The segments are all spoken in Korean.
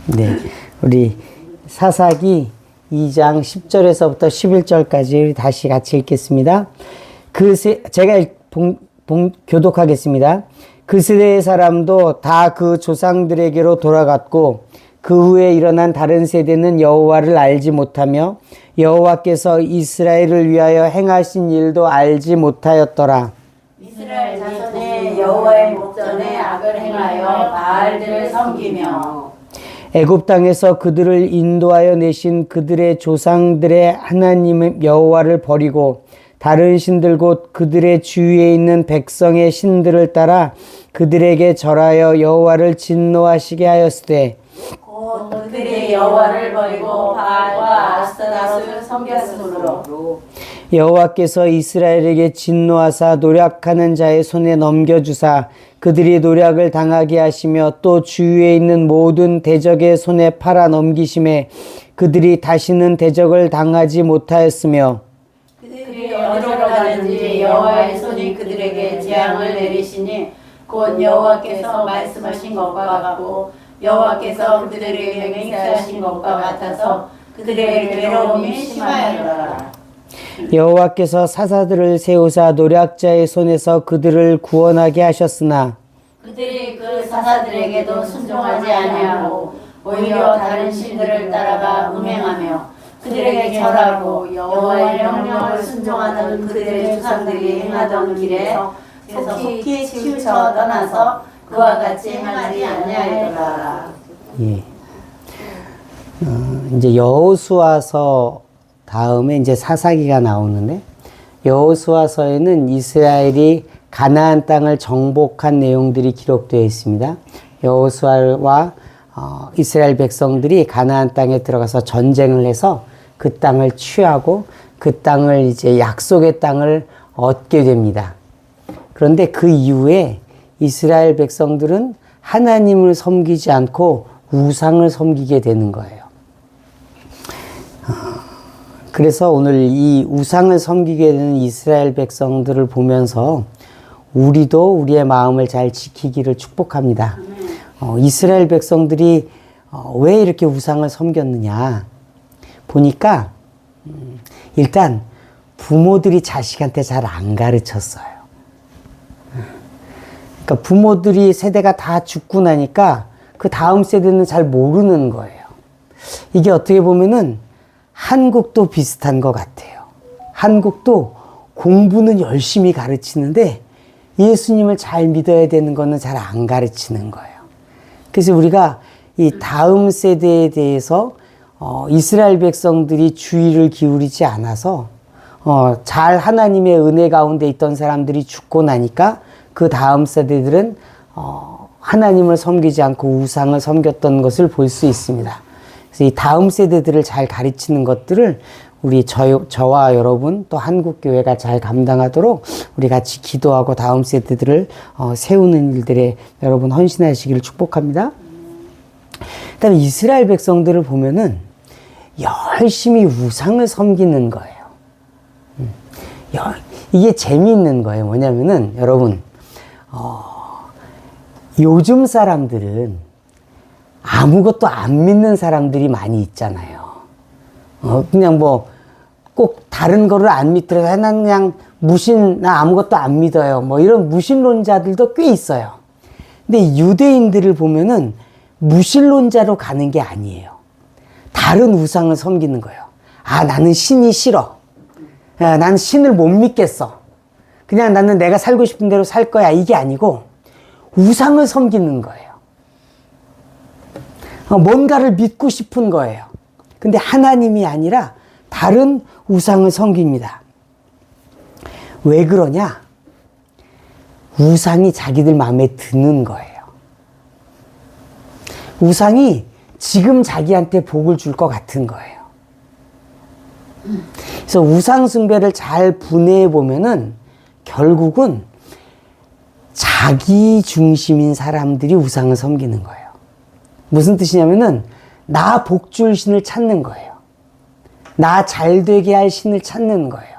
네, 우리 사사기 2장 10절에서부터 11절까지 다시 같이 읽겠습니다. 제가 교독하겠습니다. 그 세대의 사람도 다 그 조상들에게로 돌아갔고 그 후에 일어난 다른 세대는 여호와를 알지 못하며 여호와께서 이스라엘을 위하여 행하신 일도 알지 못하였더라. 이스라엘 자손의 여호와의 목전에 악을 행하여 바알들을 섬기며 애굽 땅에서 그들을 인도하여 내신 그들의 조상들의 하나님 여호와를 버리고 다른 신들 곧 그들의 주위에 있는 백성의 신들을 따라 그들에게 절하여 여호와를 진노하시게 하였으되 곧 그들이 여호와를 버리고 바알과 아스타롯을 섬겼으므로 여호와께서 이스라엘에게 진노하사 노략하는 자의 손에 넘겨주사 그들이 노략을 당하게 하시며 또 주위에 있는 모든 대적의 손에 팔아 넘기심에 그들이 다시는 대적을 당하지 못하였으며 그들이 어디로 가든지 여호와의 손이 그들에게 재앙을 내리시니 곧 여호와께서 말씀하신 것과 같고 여호와께서 그들에게 맹세하신 것과 같아서 그들의 괴로움이 심하였더라. 여호와께서 사사들을 세우사 노략자의 손에서 그들을 구원하게 하셨으나 그들이 그 사사들에게도 순종하지 아니하고 오히려 다른 신들을 따라가 음행하며 그들에게 절하고 여호와의 명령을 순종하던 그들의 조상들이 행하던 길에 속히 치우쳐 떠나서 그와 같이 행하지 아니하였더라. 예. 이제 여호수아서 다음에 이제 사사기가 나오는데 여호수아서에는 이스라엘이 가나안 땅을 정복한 내용들이 기록되어 있습니다. 여호수아와 이스라엘 백성들이 가나안 땅에 들어가서 전쟁을 해서 그 땅을 취하고 그 땅을 이제 약속의 땅을 얻게 됩니다. 그런데 그 이후에 이스라엘 백성들은 하나님을 섬기지 않고 우상을 섬기게 되는 거예요. 그래서 오늘 이 우상을 섬기게 되는 이스라엘 백성들을 보면서 우리도 우리의 마음을 잘 지키기를 축복합니다. 이스라엘 백성들이 왜 이렇게 우상을 섬겼느냐 보니까 일단 부모들이 자식한테 잘 안 가르쳤어요. 그러니까 부모들이 세대가 다 죽고 나니까 그 다음 세대는 잘 모르는 거예요. 이게 어떻게 보면은 한국도 비슷한 것 같아요. 한국도 공부는 열심히 가르치는데 예수님을 잘 믿어야 되는 거는 잘 안 가르치는 거예요. 그래서 우리가 이 다음 세대에 대해서 이스라엘 백성들이 주의를 기울이지 않아서 잘 하나님의 은혜 가운데 있던 사람들이 죽고 나니까 그 다음 세대들은 하나님을 섬기지 않고 우상을 섬겼던 것을 볼 수 있습니다. 그래서 이 다음 세대들을 잘 가르치는 것들을 우리 저와 여러분 또 한국교회가 잘 감당하도록 우리 같이 기도하고 다음 세대들을 세우는 일들에 여러분 헌신하시기를 축복합니다. 그다음에 이스라엘 백성들을 보면은 열심히 우상을 섬기는 거예요. 이게 재미있는 거예요. 뭐냐면은 여러분 요즘 사람들은 아무것도 안 믿는 사람들이 많이 있잖아요. 그냥 뭐 꼭 다른 거를 안 믿더라도 난 그냥 나 아무것도 안 믿어요. 뭐 이런 무신론자들도 꽤 있어요. 근데 유대인들을 보면은 무신론자로 가는 게 아니에요. 다른 우상을 섬기는 거예요. 나는 신이 싫어. 나는 신을 못 믿겠어. 그냥 나는 내가 살고 싶은 대로 살 거야. 이게 아니고 우상을 섬기는 거예요. 뭔가를 믿고 싶은 거예요. 근데 하나님이 아니라 다른 우상을 섬깁니다. 왜 그러냐? 우상이 자기들 마음에 드는 거예요. 우상이 지금 자기한테 복을 줄 것 같은 거예요. 그래서 우상 숭배를 잘 분해해 보면은 결국은 자기 중심인 사람들이 우상을 섬기는 거예요. 무슨 뜻이냐면은 나 복줄 신을 찾는 거예요. 나 잘되게 할 신을 찾는 거예요.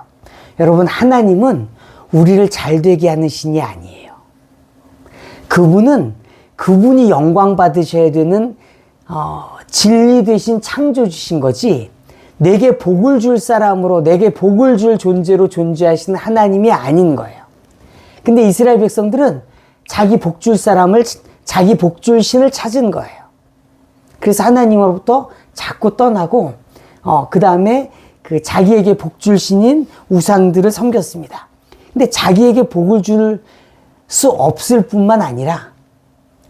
여러분 하나님은 우리를 잘되게 하는 신이 아니에요. 그분이 영광 받으셔야 되는 진리 대신 창조주신 거지, 내게 복을 줄 사람으로, 내게 복을 줄 존재로 존재하시는 하나님이 아닌 거예요. 근데 이스라엘 백성들은 자기 복 줄 사람을, 자기 복 줄 신을 찾은 거예요. 그래서 하나님으로부터 자꾸 떠나고, 그 다음에 그 자기에게 복 줄 신인 우상들을 섬겼습니다. 근데 자기에게 복을 줄 수 없을 뿐만 아니라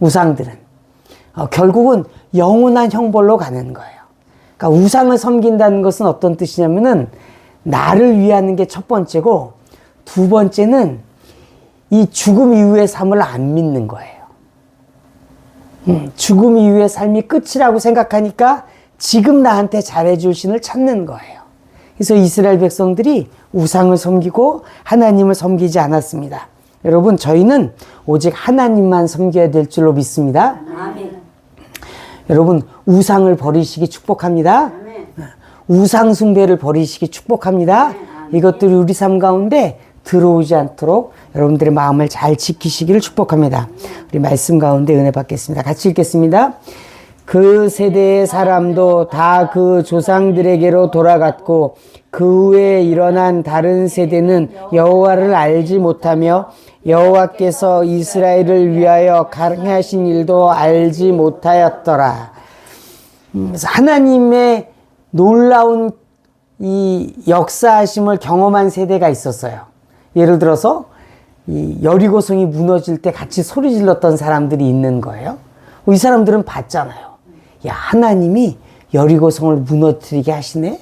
우상들은 결국은 영원한 형벌로 가는 거예요. 그러니까 우상을 섬긴다는 것은 어떤 뜻이냐면은 나를 위하는 게 첫 번째고, 두 번째는 이 죽음 이후의 삶을 안 믿는 거예요. 죽음 이후의 삶이 끝이라고 생각하니까 지금 나한테 잘해줄 신을 찾는 거예요. 그래서 이스라엘 백성들이 우상을 섬기고 하나님을 섬기지 않았습니다. 여러분, 저희는 오직 하나님만 섬겨야 될 줄로 믿습니다. 아멘. 여러분, 우상을 버리시기 축복합니다. 아멘. 우상 숭배를 버리시기 축복합니다. 아멘. 이것들이 우리 삶 가운데 들어오지 않도록 여러분들의 마음을 잘 지키시기를 축복합니다. 우리 말씀 가운데 은혜 받겠습니다. 같이 읽겠습니다. 그 세대의 사람도 다 그 조상들에게로 돌아갔고, 그 후에 일어난 다른 세대는 여호와를 알지 못하며 여호와께서 이스라엘을 위하여 강하신 일도 알지 못하였더라. 그래서 하나님의 놀라운 이 역사하심을 경험한 세대가 있었어요. 예를 들어서 이 여리고성이 무너질 때 같이 소리 질렀던 사람들이 있는 거예요. 이 사람들은 봤잖아요. 야, 하나님이 여리고성을 무너뜨리게 하시네?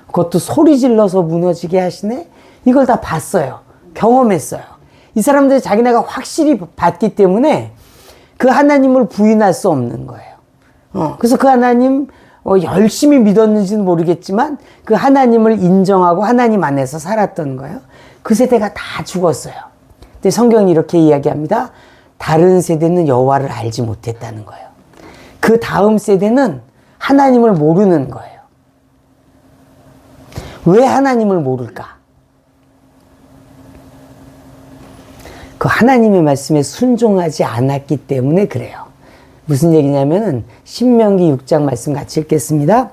그것도 소리 질러서 무너지게 하시네? 이걸 다 봤어요. 경험했어요. 이 사람들이 자기네가 확실히 봤기 때문에 그 하나님을 부인할 수 없는 거예요. 그래서 그 하나님 열심히 믿었는지는 모르겠지만 그 하나님을 인정하고 하나님 안에서 살았던 거예요. 그 세대가 다 죽었어요. 근데 성경이 이렇게 이야기합니다. 다른 세대는 여호와를 알지 못했다는 거예요. 그 다음 세대는 하나님을 모르는 거예요. 왜 하나님을 모를까? 그 하나님의 말씀에 순종하지 않았기 때문에 그래요. 무슨 얘기냐면은 신명기 6장 말씀 같이 읽겠습니다.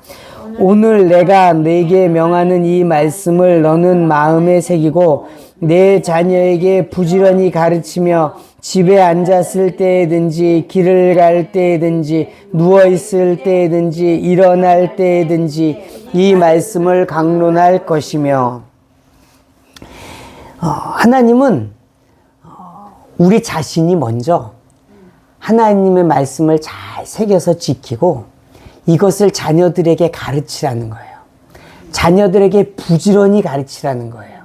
오늘 내가 네게 명하는 이 말씀을 너는 마음에 새기고 내 자녀에게 부지런히 가르치며 집에 앉았을 때든지 길을 갈 때든지 누워있을 때든지 일어날 때든지 이 말씀을 강론할 것이며, 하나님은 우리 자신이 먼저 하나님의 말씀을 잘 새겨서 지키고 이것을 자녀들에게 가르치라는 거예요. 자녀들에게 부지런히 가르치라는 거예요.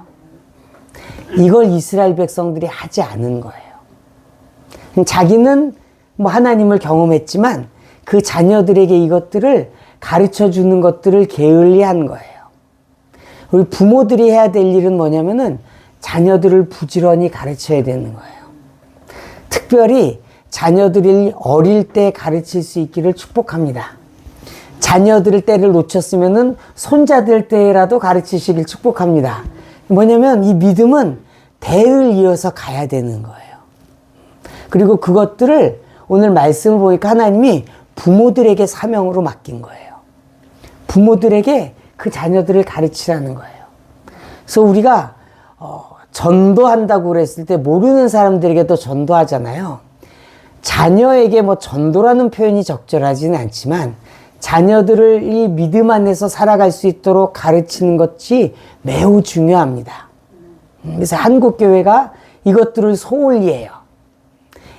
이걸 이스라엘 백성들이 하지 않은 거예요. 자기는 뭐 하나님을 경험했지만 그 자녀들에게 이것들을 가르쳐 주는 것들을 게을리한 거예요. 우리 부모들이 해야 될 일은 뭐냐면은 자녀들을 부지런히 가르쳐야 되는 거예요. 특별히 자녀들이 어릴 때 가르칠 수 있기를 축복합니다. 자녀들 때를 놓쳤으면은 손자들 때라도 가르치시길 축복합니다. 뭐냐면 이 믿음은 대를 이어서 가야 되는 거예요. 그리고 그것들을 오늘 말씀을 보니까 하나님이 부모들에게 사명으로 맡긴 거예요. 부모들에게 그 자녀들을 가르치라는 거예요. 그래서 우리가 전도한다고 그랬을 때 모르는 사람들에게도 전도하잖아요. 자녀에게 뭐 전도라는 표현이 적절하지는 않지만 자녀들을 이 믿음 안에서 살아갈 수 있도록 가르치는 것이 매우 중요합니다. 그래서 한국교회가 이것들을 소홀히 해요.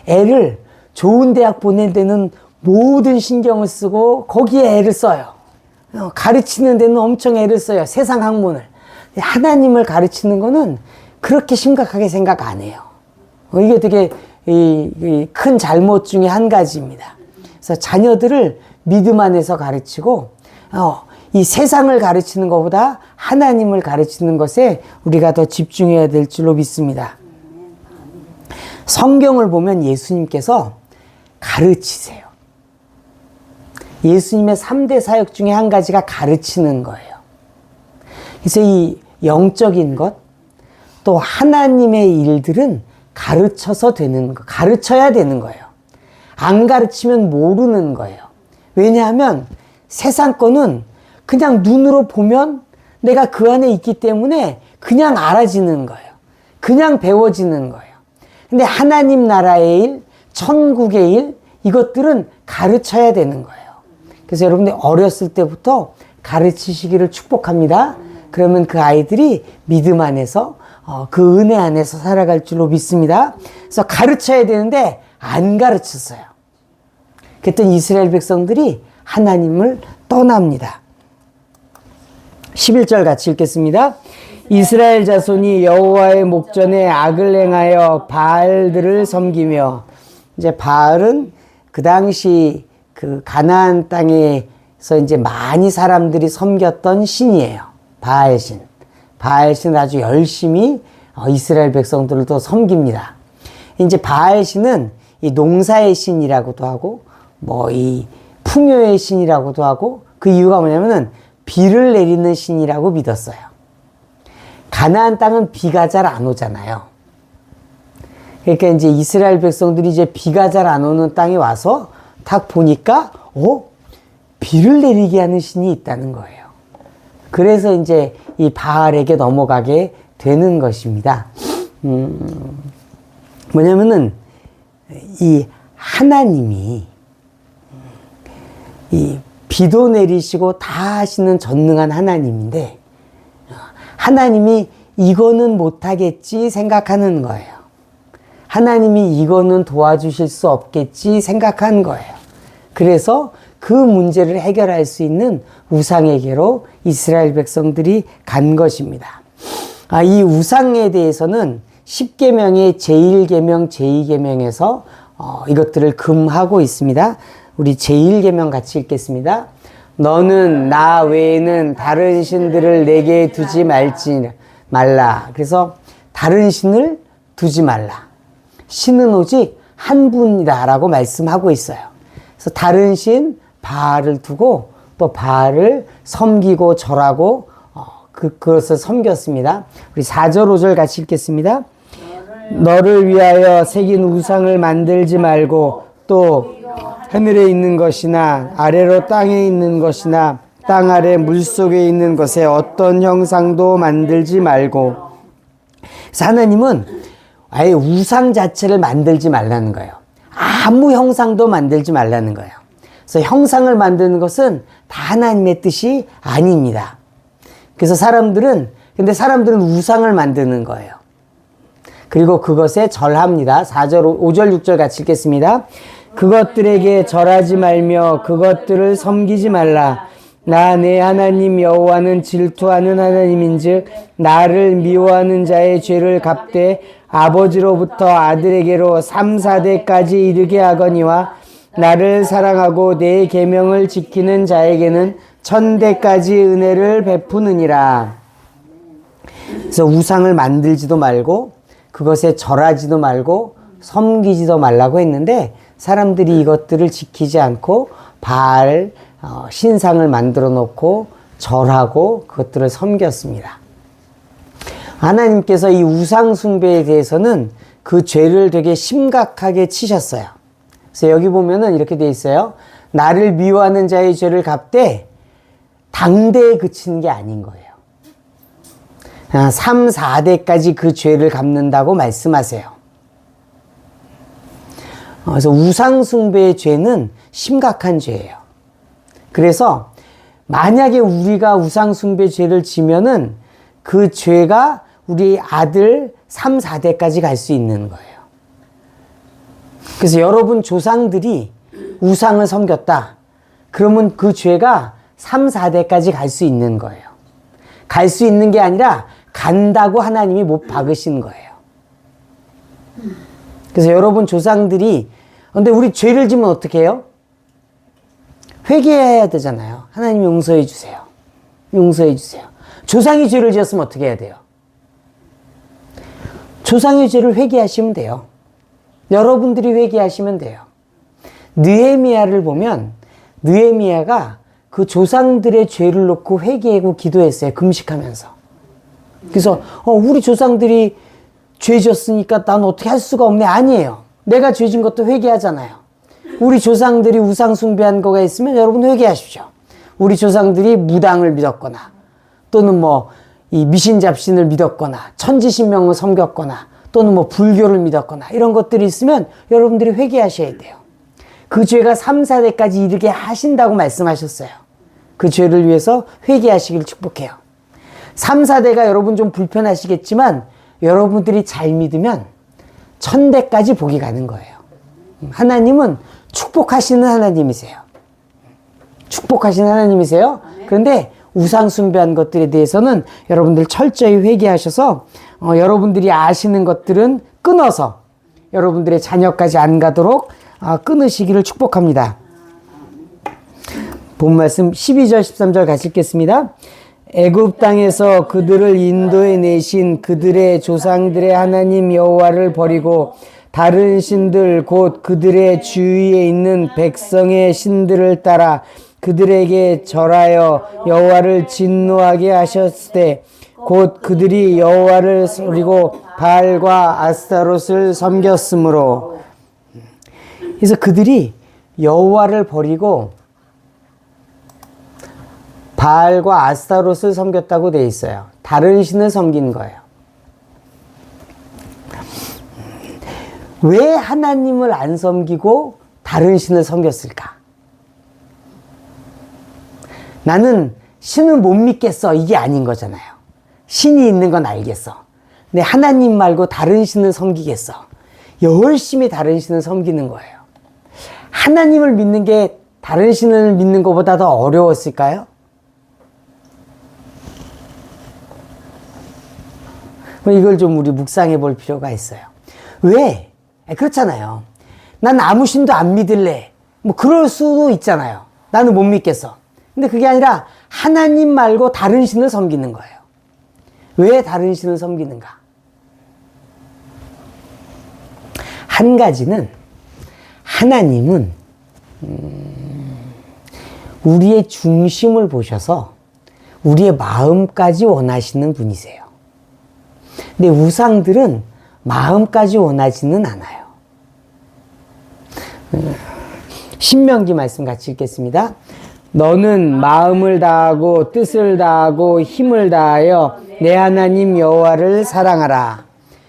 애를 좋은 대학 보낸 데는 모든 신경을 쓰고 거기에 애를 써요. 가르치는 데는 엄청 애를 써요. 세상 학문을. 하나님을 가르치는 거는 그렇게 심각하게 생각 안 해요. 이게 되게 큰 잘못 중에 한 가지입니다. 그래서 자녀들을 믿음 안에서 가르치고 이 세상을 가르치는 것보다 하나님을 가르치는 것에 우리가 더 집중해야 될 줄로 믿습니다. 성경을 보면 예수님께서 가르치세요. 예수님의 3대 사역 중에 한 가지가 가르치는 거예요. 그래서 이 영적인 것, 또 하나님의 일들은 가르쳐서 되는 거, 가르쳐야 되는 거예요. 안 가르치면 모르는 거예요. 왜냐하면 세상 거는 그냥 눈으로 보면 내가 그 안에 있기 때문에 그냥 알아지는 거예요. 그냥 배워지는 거예요. 근데 하나님 나라의 일, 천국의 일, 이것들은 가르쳐야 되는 거예요. 그래서 여러분들 어렸을 때부터 가르치시기를 축복합니다. 그러면 그 아이들이 믿음 안에서 그 은혜 안에서 살아갈 줄로 믿습니다. 그래서 가르쳐야 되는데 안 가르쳤어요. 그랬더니 이스라엘 백성들이 하나님을 떠납니다. 11절 같이 읽겠습니다. 이스라엘 자손이 여호와의 목전에 악을 행하여 바알들을 섬기며, 이제 바알은 그 당시 그 가나안 땅에서 이제 많이 사람들이 섬겼던 신이에요. 바알신. 바알신을 아주 열심히 이스라엘 백성들을 또 섬깁니다. 이제 바알신은 이 농사의 신이라고도 하고, 뭐 이 풍요의 신이라고도 하고, 그 이유가 뭐냐면은 비를 내리는 신이라고 믿었어요. 가나안 땅은 비가 잘 안 오잖아요. 그러니까 이제 이스라엘 백성들이 이제 비가 잘 안 오는 땅에 와서 딱 보니까, 비를 내리게 하는 신이 있다는 거예요. 그래서 이제 이 바알에게 넘어가게 되는 것입니다. 뭐냐면은, 이 하나님이 이 비도 내리시고 다 하시는 전능한 하나님인데, 하나님이 이거는 못하겠지 생각하는 거예요. 하나님이 이거는 도와주실 수 없겠지 생각한 거예요. 그래서 그 문제를 해결할 수 있는 우상에게로 이스라엘 백성들이 간 것입니다. 이 우상에 대해서는 10계명의 제1계명, 제2계명에서 이것들을 금하고 있습니다. 우리 제1계명 같이 읽겠습니다. 너는 나 외에는 다른 신들을 내게 두지 말라. 그래서 다른 신을 두지 말라. 신은 오직 한 분이다라고 말씀하고 있어요. 그래서 다른 신 바알을 두고 또 바알을 섬기고 절하고 그것을 섬겼습니다. 우리 4절 5절 같이 읽겠습니다. 너를 위하여 새긴 우상을 만들지 말고 또 하늘에 있는 것이나 아래로 땅에 있는 것이나 땅 아래 물속에 있는 것에 어떤 형상도 만들지 말고. 그래서 하나님은 아예 우상 자체를 만들지 말라는 거예요. 아무 형상도 만들지 말라는 거예요. 그래서 형상을 만드는 것은 다 하나님의 뜻이 아닙니다. 그래서 사람들은 우상을 만드는 거예요. 그리고 그것에 절합니다. 4절, 5절, 6절 같이 읽겠습니다. 그것들에게 절하지 말며 그것들을 섬기지 말라. 나 내 하나님 여호와는 질투하는 하나님인즉 나를 미워하는 자의 죄를 갚되 아버지로부터 아들에게로 3, 4대까지 이르게 하거니와 나를 사랑하고 내 계명을 지키는 자에게는 1000대까지 은혜를 베푸느니라. 그래서 우상을 만들지도 말고 그것에 절하지도 말고 섬기지도 말라고 했는데, 사람들이 이것들을 지키지 않고 바알 신상을 만들어 놓고 절하고 그것들을 섬겼습니다. 하나님께서 이 우상 숭배에 대해서는 그 죄를 되게 심각하게 치셨어요. 그래서 여기 보면은 이렇게 돼 있어요. 나를 미워하는 자의 죄를 갚되 당대에 그치는 게 아닌 거예요. 3, 4대까지 그 죄를 갚는다고 말씀하세요. 그래서 우상숭배의 죄는 심각한 죄예요. 그래서 만약에 우리가 우상숭배 죄를 지면은 그 죄가 우리 아들 3, 4대까지 갈 수 있는 거예요. 그래서 여러분 조상들이 우상을 섬겼다. 그러면 그 죄가 3, 4대까지 갈 수 있는 거예요. 갈 수 있는 게 아니라 간다고 하나님이 못 박으신 거예요. 그래서 여러분 조상들이, 근데 우리 죄를 지면 어떻게 해요? 회개해야 되잖아요. 하나님 용서해 주세요. 용서해 주세요. 조상이 죄를 지었으면 어떻게 해야 돼요? 조상의 죄를 회개하시면 돼요. 여러분들이 회개하시면 돼요. 느헤미야를 보면 느헤미야가 그 조상들의 죄를 놓고 회개하고 기도했어요. 금식하면서. 그래서 우리 조상들이 죄 지었으니까 난 어떻게 할 수가 없네. 아니에요. 내가 죄 진 것도 회개하잖아요. 우리 조상들이 우상 숭배한 거가 있으면 여러분 회개하십시오. 우리 조상들이 무당을 믿었거나 또는 뭐 이 미신잡신을 믿었거나 천지신명을 섬겼거나 또는 뭐 불교를 믿었거나 이런 것들이 있으면 여러분들이 회개하셔야 돼요. 그 죄가 3, 4대까지 이르게 하신다고 말씀하셨어요. 그 죄를 위해서 회개하시길 축복해요. 3, 4대가 여러분 좀 불편하시겠지만 여러분들이 잘 믿으면 1000대까지 복이 가는 거예요. 하나님은 축복하시는 하나님이세요. 축복하시는 하나님이세요. 그런데 우상 숭배한 것들에 대해서는 여러분들 철저히 회개하셔서 여러분들이 아시는 것들은 끊어서 여러분들의 자녀까지 안 가도록 끊으시기를 축복합니다. 본 말씀 12절 13절 같이 읽겠습니다. 애굽 땅에서 그들을 인도해 내신 그들의 조상들의 하나님 여호와를 버리고 다른 신들 곧 그들의 주위에 있는 백성의 신들을 따라 그들에게 절하여 여호와를 진노하게 하셨을 때 곧 그들이 여호와를 버리고 바알과 아스타롯을 섬겼으므로. 그래서 그들이 여호와를 버리고 바알과 아스타롯을 섬겼다고 되어 있어요. 다른 신을 섬긴 거예요. 왜 하나님을 안 섬기고 다른 신을 섬겼을까? 나는 신을 못 믿겠어. 이게 아닌 거잖아요. 신이 있는 건 알겠어. 근데 하나님 말고 다른 신을 섬기겠어. 열심히 다른 신을 섬기는 거예요. 하나님을 믿는 게 다른 신을 믿는 것보다 더 어려웠을까요? 이걸 좀 우리 묵상해 볼 필요가 있어요. 왜? 그렇잖아요. 난 아무 신도 안 믿을래. 뭐 그럴 수도 있잖아요. 나는 못 믿겠어. 근데 그게 아니라 하나님 말고 다른 신을 섬기는 거예요. 왜 다른 신을 섬기는가? 한 가지는 하나님은 우리의 중심을 보셔서 우리의 마음까지 원하시는 분이세요. 근데 우상들은 마음까지 원하지는 않아요. 신명기 말씀 같이 읽겠습니다. 너는 마음을 다하고 뜻을 다하고 힘을 다하여 내 하나님 여호와를 사랑하라.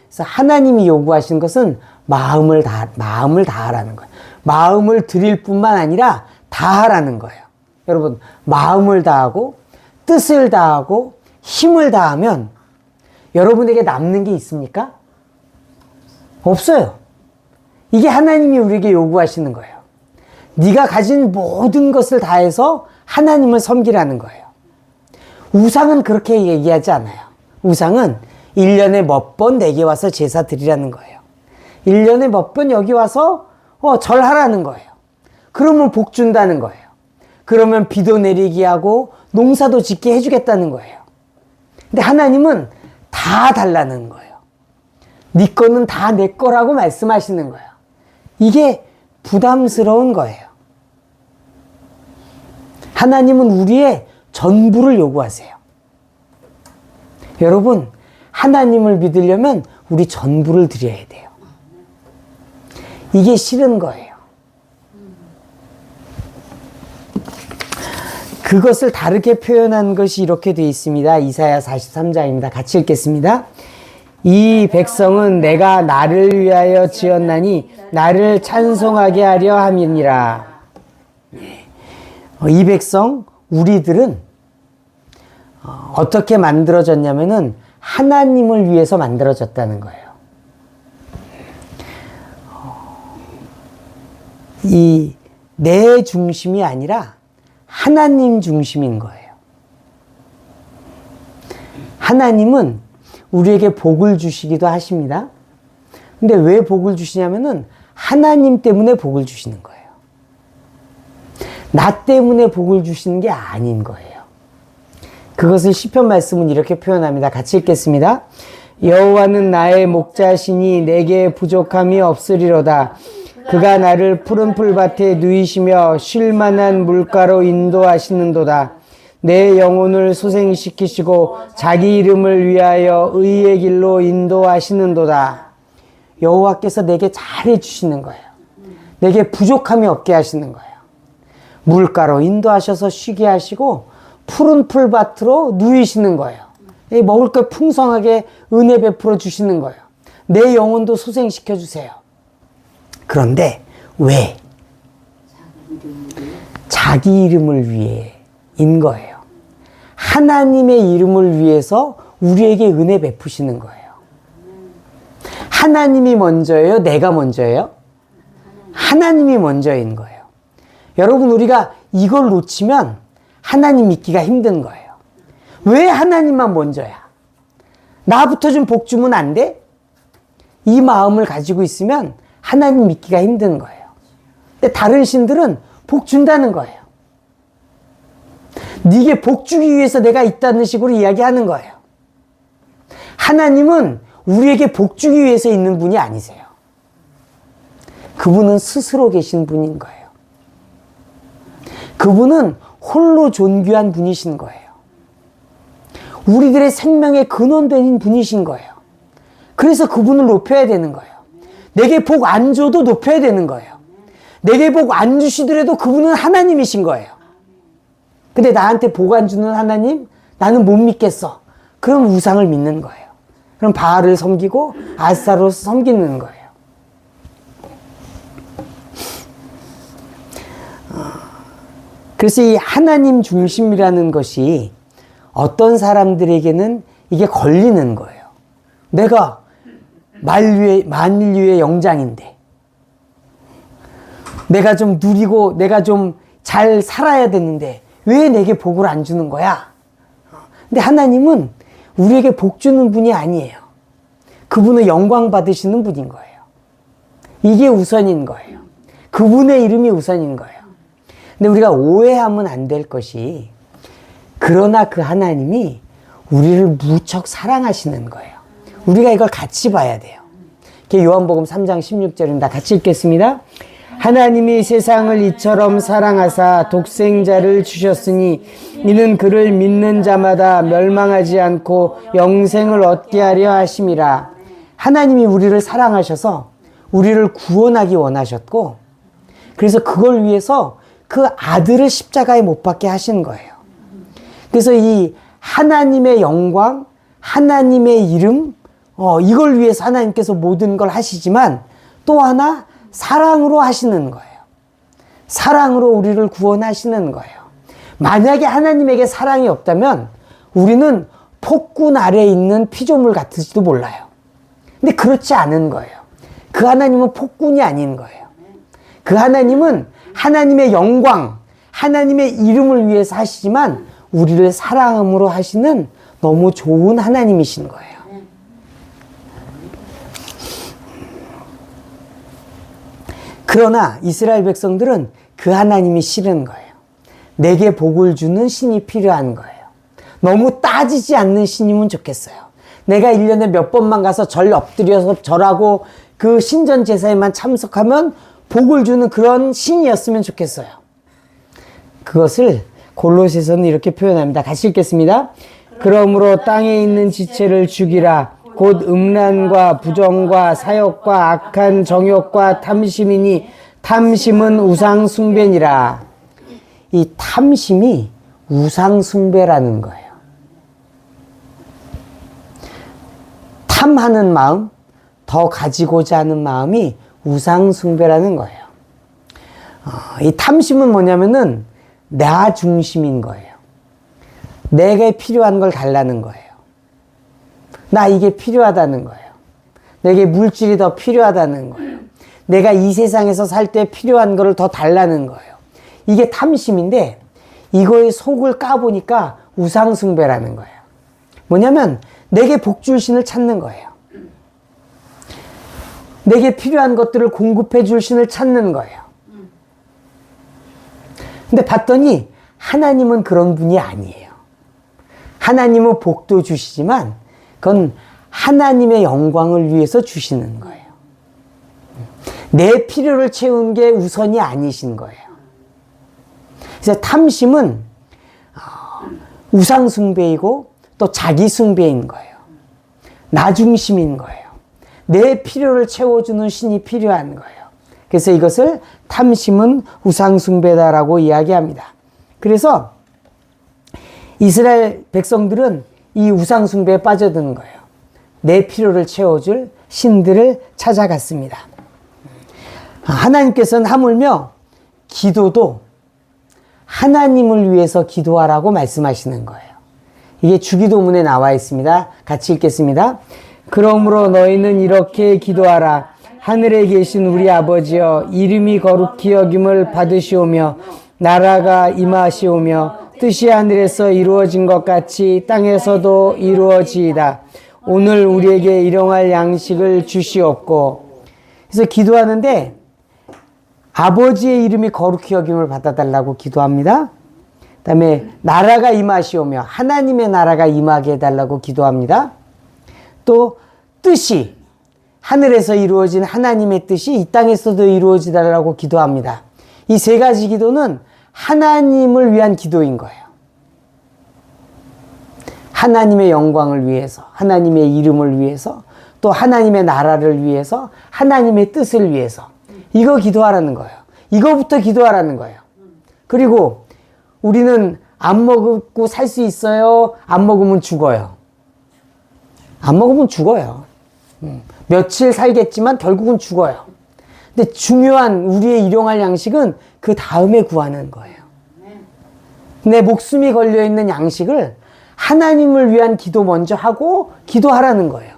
그래서 하나님이 요구하시는 것은 마음을 다하라는 거예요. 마음을 드릴 뿐만 아니라 다하라는 거예요. 여러분, 마음을 다하고 뜻을 다하고 힘을 다하면 여러분에게 남는 게 있습니까? 없어요. 이게 하나님이 우리에게 요구하시는 거예요. 네가 가진 모든 것을 다해서 하나님을 섬기라는 거예요. 우상은 그렇게 얘기하지 않아요. 우상은 1년에 몇 번 내게 와서 제사 드리라는 거예요. 1년에 몇 번 여기 와서 절하라는 거예요. 그러면 복 준다는 거예요. 그러면 비도 내리게 하고 농사도 짓게 해주겠다는 거예요. 근데 하나님은 다 달라는 거예요. 네 거는 다 내 거라고 말씀하시는 거예요. 이게 부담스러운 거예요. 하나님은 우리의 전부를 요구하세요. 여러분, 하나님을 믿으려면 우리 전부를 드려야 돼요. 이게 싫은 거예요. 그것을 다르게 표현한 것이 이렇게 되어 있습니다. 이사야 43장입니다. 같이 읽겠습니다. 이 백성은 내가 나를 위하여 지었나니 나를 찬송하게 하려 함이니라. 이 백성, 우리들은 어떻게 만들어졌냐면은 하나님을 위해서 만들어졌다는 거예요. 이 내 중심이 아니라 하나님 중심인 거예요. 하나님은 우리에게 복을 주시기도 하십니다. 근데 왜 복을 주시냐면은 하나님 때문에 복을 주시는 거예요. 나 때문에 복을 주시는 게 아닌 거예요. 그것을 시편 말씀은 이렇게 표현합니다. 같이 읽겠습니다. 여호와는 나의 목자시니 내게 부족함이 없으리로다. 그가 나를 푸른 풀밭에 누이시며 쉴 만한 물가로 인도하시는도다. 내 영혼을 소생시키시고 자기 이름을 위하여 의의 길로 인도하시는도다. 여호와께서 내게 잘해 주시는 거예요. 내게 부족함이 없게 하시는 거예요. 물가로 인도하셔서 쉬게 하시고 푸른 풀밭으로 누이시는 거예요. 먹을 걸 풍성하게 은혜 베풀어 주시는 거예요. 내 영혼도 소생시켜 주세요. 그런데 왜? 자기 이름을 위해인 거예요. 하나님의 이름을 위해서 우리에게 은혜 베푸시는 거예요. 하나님이 먼저예요? 내가 먼저예요? 하나님이 먼저인 거예요. 여러분, 우리가 이걸 놓치면 하나님 믿기가 힘든 거예요. 왜 하나님만 먼저야? 나부터 좀 복 주면 안 돼? 이 마음을 가지고 있으면 하나님 믿기가 힘든 거예요. 근데 다른 신들은 복 준다는 거예요. 네게 복 주기 위해서 내가 있다는 식으로 이야기하는 거예요. 하나님은 우리에게 복 주기 위해서 있는 분이 아니세요. 그분은 스스로 계신 분인 거예요. 그분은 홀로 존귀한 분이신 거예요. 우리들의 생명의 근원되는 분이신 거예요. 그래서 그분을 높여야 되는 거예요. 내게 복 안 줘도 높여야 되는 거예요. 내게 복 안 주시더라도 그분은 하나님이신 거예요. 근데 나한테 복 안 주는 하나님? 나는 못 믿겠어. 그럼 우상을 믿는 거예요. 그럼 바알을 섬기고 아스타롯을 섬기는 거예요. 그래서 이 하나님 중심이라는 것이 어떤 사람들에게는 이게 걸리는 거예요. 내가 만인류의 영장인데 내가 좀 누리고 내가 좀 잘 살아야 되는데 왜 내게 복을 안 주는 거야? 근데 하나님은 우리에게 복 주는 분이 아니에요. 그분은 영광 받으시는 분인 거예요. 이게 우선인 거예요. 그분의 이름이 우선인 거예요. 근데 우리가 오해하면 안 될 것이, 그러나 그 하나님이 우리를 무척 사랑하시는 거예요. 우리가 이걸 같이 봐야 돼요. 요한복음 3장 16절입니다. 같이 읽겠습니다. 하나님이 세상을 이처럼 사랑하사 독생자를 주셨으니 이는 그를 믿는 자마다 멸망하지 않고 영생을 얻게 하려 하심이라. 하나님이 우리를 사랑하셔서 우리를 구원하기 원하셨고, 그래서 그걸 위해서 그 아들을 십자가에 못 박게 하신 거예요. 그래서 이 하나님의 영광, 하나님의 이름, 이걸 위해서 하나님께서 모든 걸 하시지만 또 하나 사랑으로 하시는 거예요. 사랑으로 우리를 구원하시는 거예요. 만약에 하나님에게 사랑이 없다면 우리는 폭군 아래에 있는 피조물 같을지도 몰라요. 근데 그렇지 않은 거예요. 그 하나님은 폭군이 아닌 거예요. 그 하나님은 하나님의 영광, 하나님의 이름을 위해서 하시지만 우리를 사랑함으로 하시는 너무 좋은 하나님이신 거예요. 그러나 이스라엘 백성들은 그 하나님이 싫은 거예요. 내게 복을 주는 신이 필요한 거예요. 너무 따지지 않는 신이면 좋겠어요. 내가 1년에 몇 번만 가서 절 엎드려서 절하고 그 신전 제사에만 참석하면 복을 주는 그런 신이었으면 좋겠어요. 그것을 골로새서는 이렇게 표현합니다. 같이 읽겠습니다. 그러므로 땅에 있는 지체를 죽이라. 곧 음란과 부정과 사욕과 악한 정욕과 탐심이니 탐심은 우상 숭배니라. 이 탐심이 우상 숭배라는 거예요. 탐하는 마음, 더 가지고자 하는 마음이 우상 숭배라는 거예요. 이 탐심은 뭐냐면은 나 중심인 거예요. 내게 필요한 걸 달라는 거예요. 나 이게 필요하다는 거예요. 내게 물질이 더 필요하다는 거예요. 내가 이 세상에서 살 때 필요한 거를 더 달라는 거예요. 이게 탐심인데 이거의 속을 까보니까 우상숭배라는 거예요. 뭐냐면 내게 복줄 신을 찾는 거예요. 내게 필요한 것들을 공급해 줄 신을 찾는 거예요. 근데 봤더니 하나님은 그런 분이 아니에요. 하나님은 복도 주시지만 그건 하나님의 영광을 위해서 주시는 거예요. 내 필요를 채운 게 우선이 아니신 거예요. 그래서 탐심은 우상숭배이고 또 자기숭배인 거예요. 나 중심인 거예요. 내 필요를 채워주는 신이 필요한 거예요. 그래서 이것을 탐심은 우상숭배다라고 이야기합니다. 그래서 이스라엘 백성들은 이 우상숭배에 빠져드는 거예요. 내 필요를 채워줄 신들을 찾아갔습니다. 하나님께서는 하물며 기도도 하나님을 위해서 기도하라고 말씀하시는 거예요. 이게 주기도문에 나와 있습니다. 같이 읽겠습니다. 그러므로 너희는 이렇게 기도하라. 하늘에 계신 우리 아버지여, 이름이 거룩히 여김을 받으시오며 나라가 임하시오며 뜻이 하늘에서 이루어진 것 같이 땅에서도 이루어지이다. 오늘 우리에게 일용할 양식을 주시옵고. 그래서 기도하는데 아버지의 이름이 거룩히 여김을 받아달라고 기도합니다. 그 다음에 나라가 임하시오며 하나님의 나라가 임하게 해달라고 기도합니다. 또 뜻이 하늘에서 이루어진 하나님의 뜻이 이 땅에서도 이루어지달라고 기도합니다. 이 세 가지 기도는 하나님을 위한 기도인 거예요. 하나님의 영광을 위해서, 하나님의 이름을 위해서, 또 하나님의 나라를 위해서, 하나님의 뜻을 위해서. 이거 기도하라는 거예요. 이거부터 기도하라는 거예요. 그리고 우리는 안 먹고 살 수 있어요? 안 먹으면 죽어요. 안 먹으면 죽어요. 며칠 살겠지만 결국은 죽어요. 근데 중요한 우리의 일용할 양식은 그 다음에 구하는 거예요. 내 목숨이 걸려있는 양식을 하나님을 위한 기도 먼저 하고 기도하라는 거예요.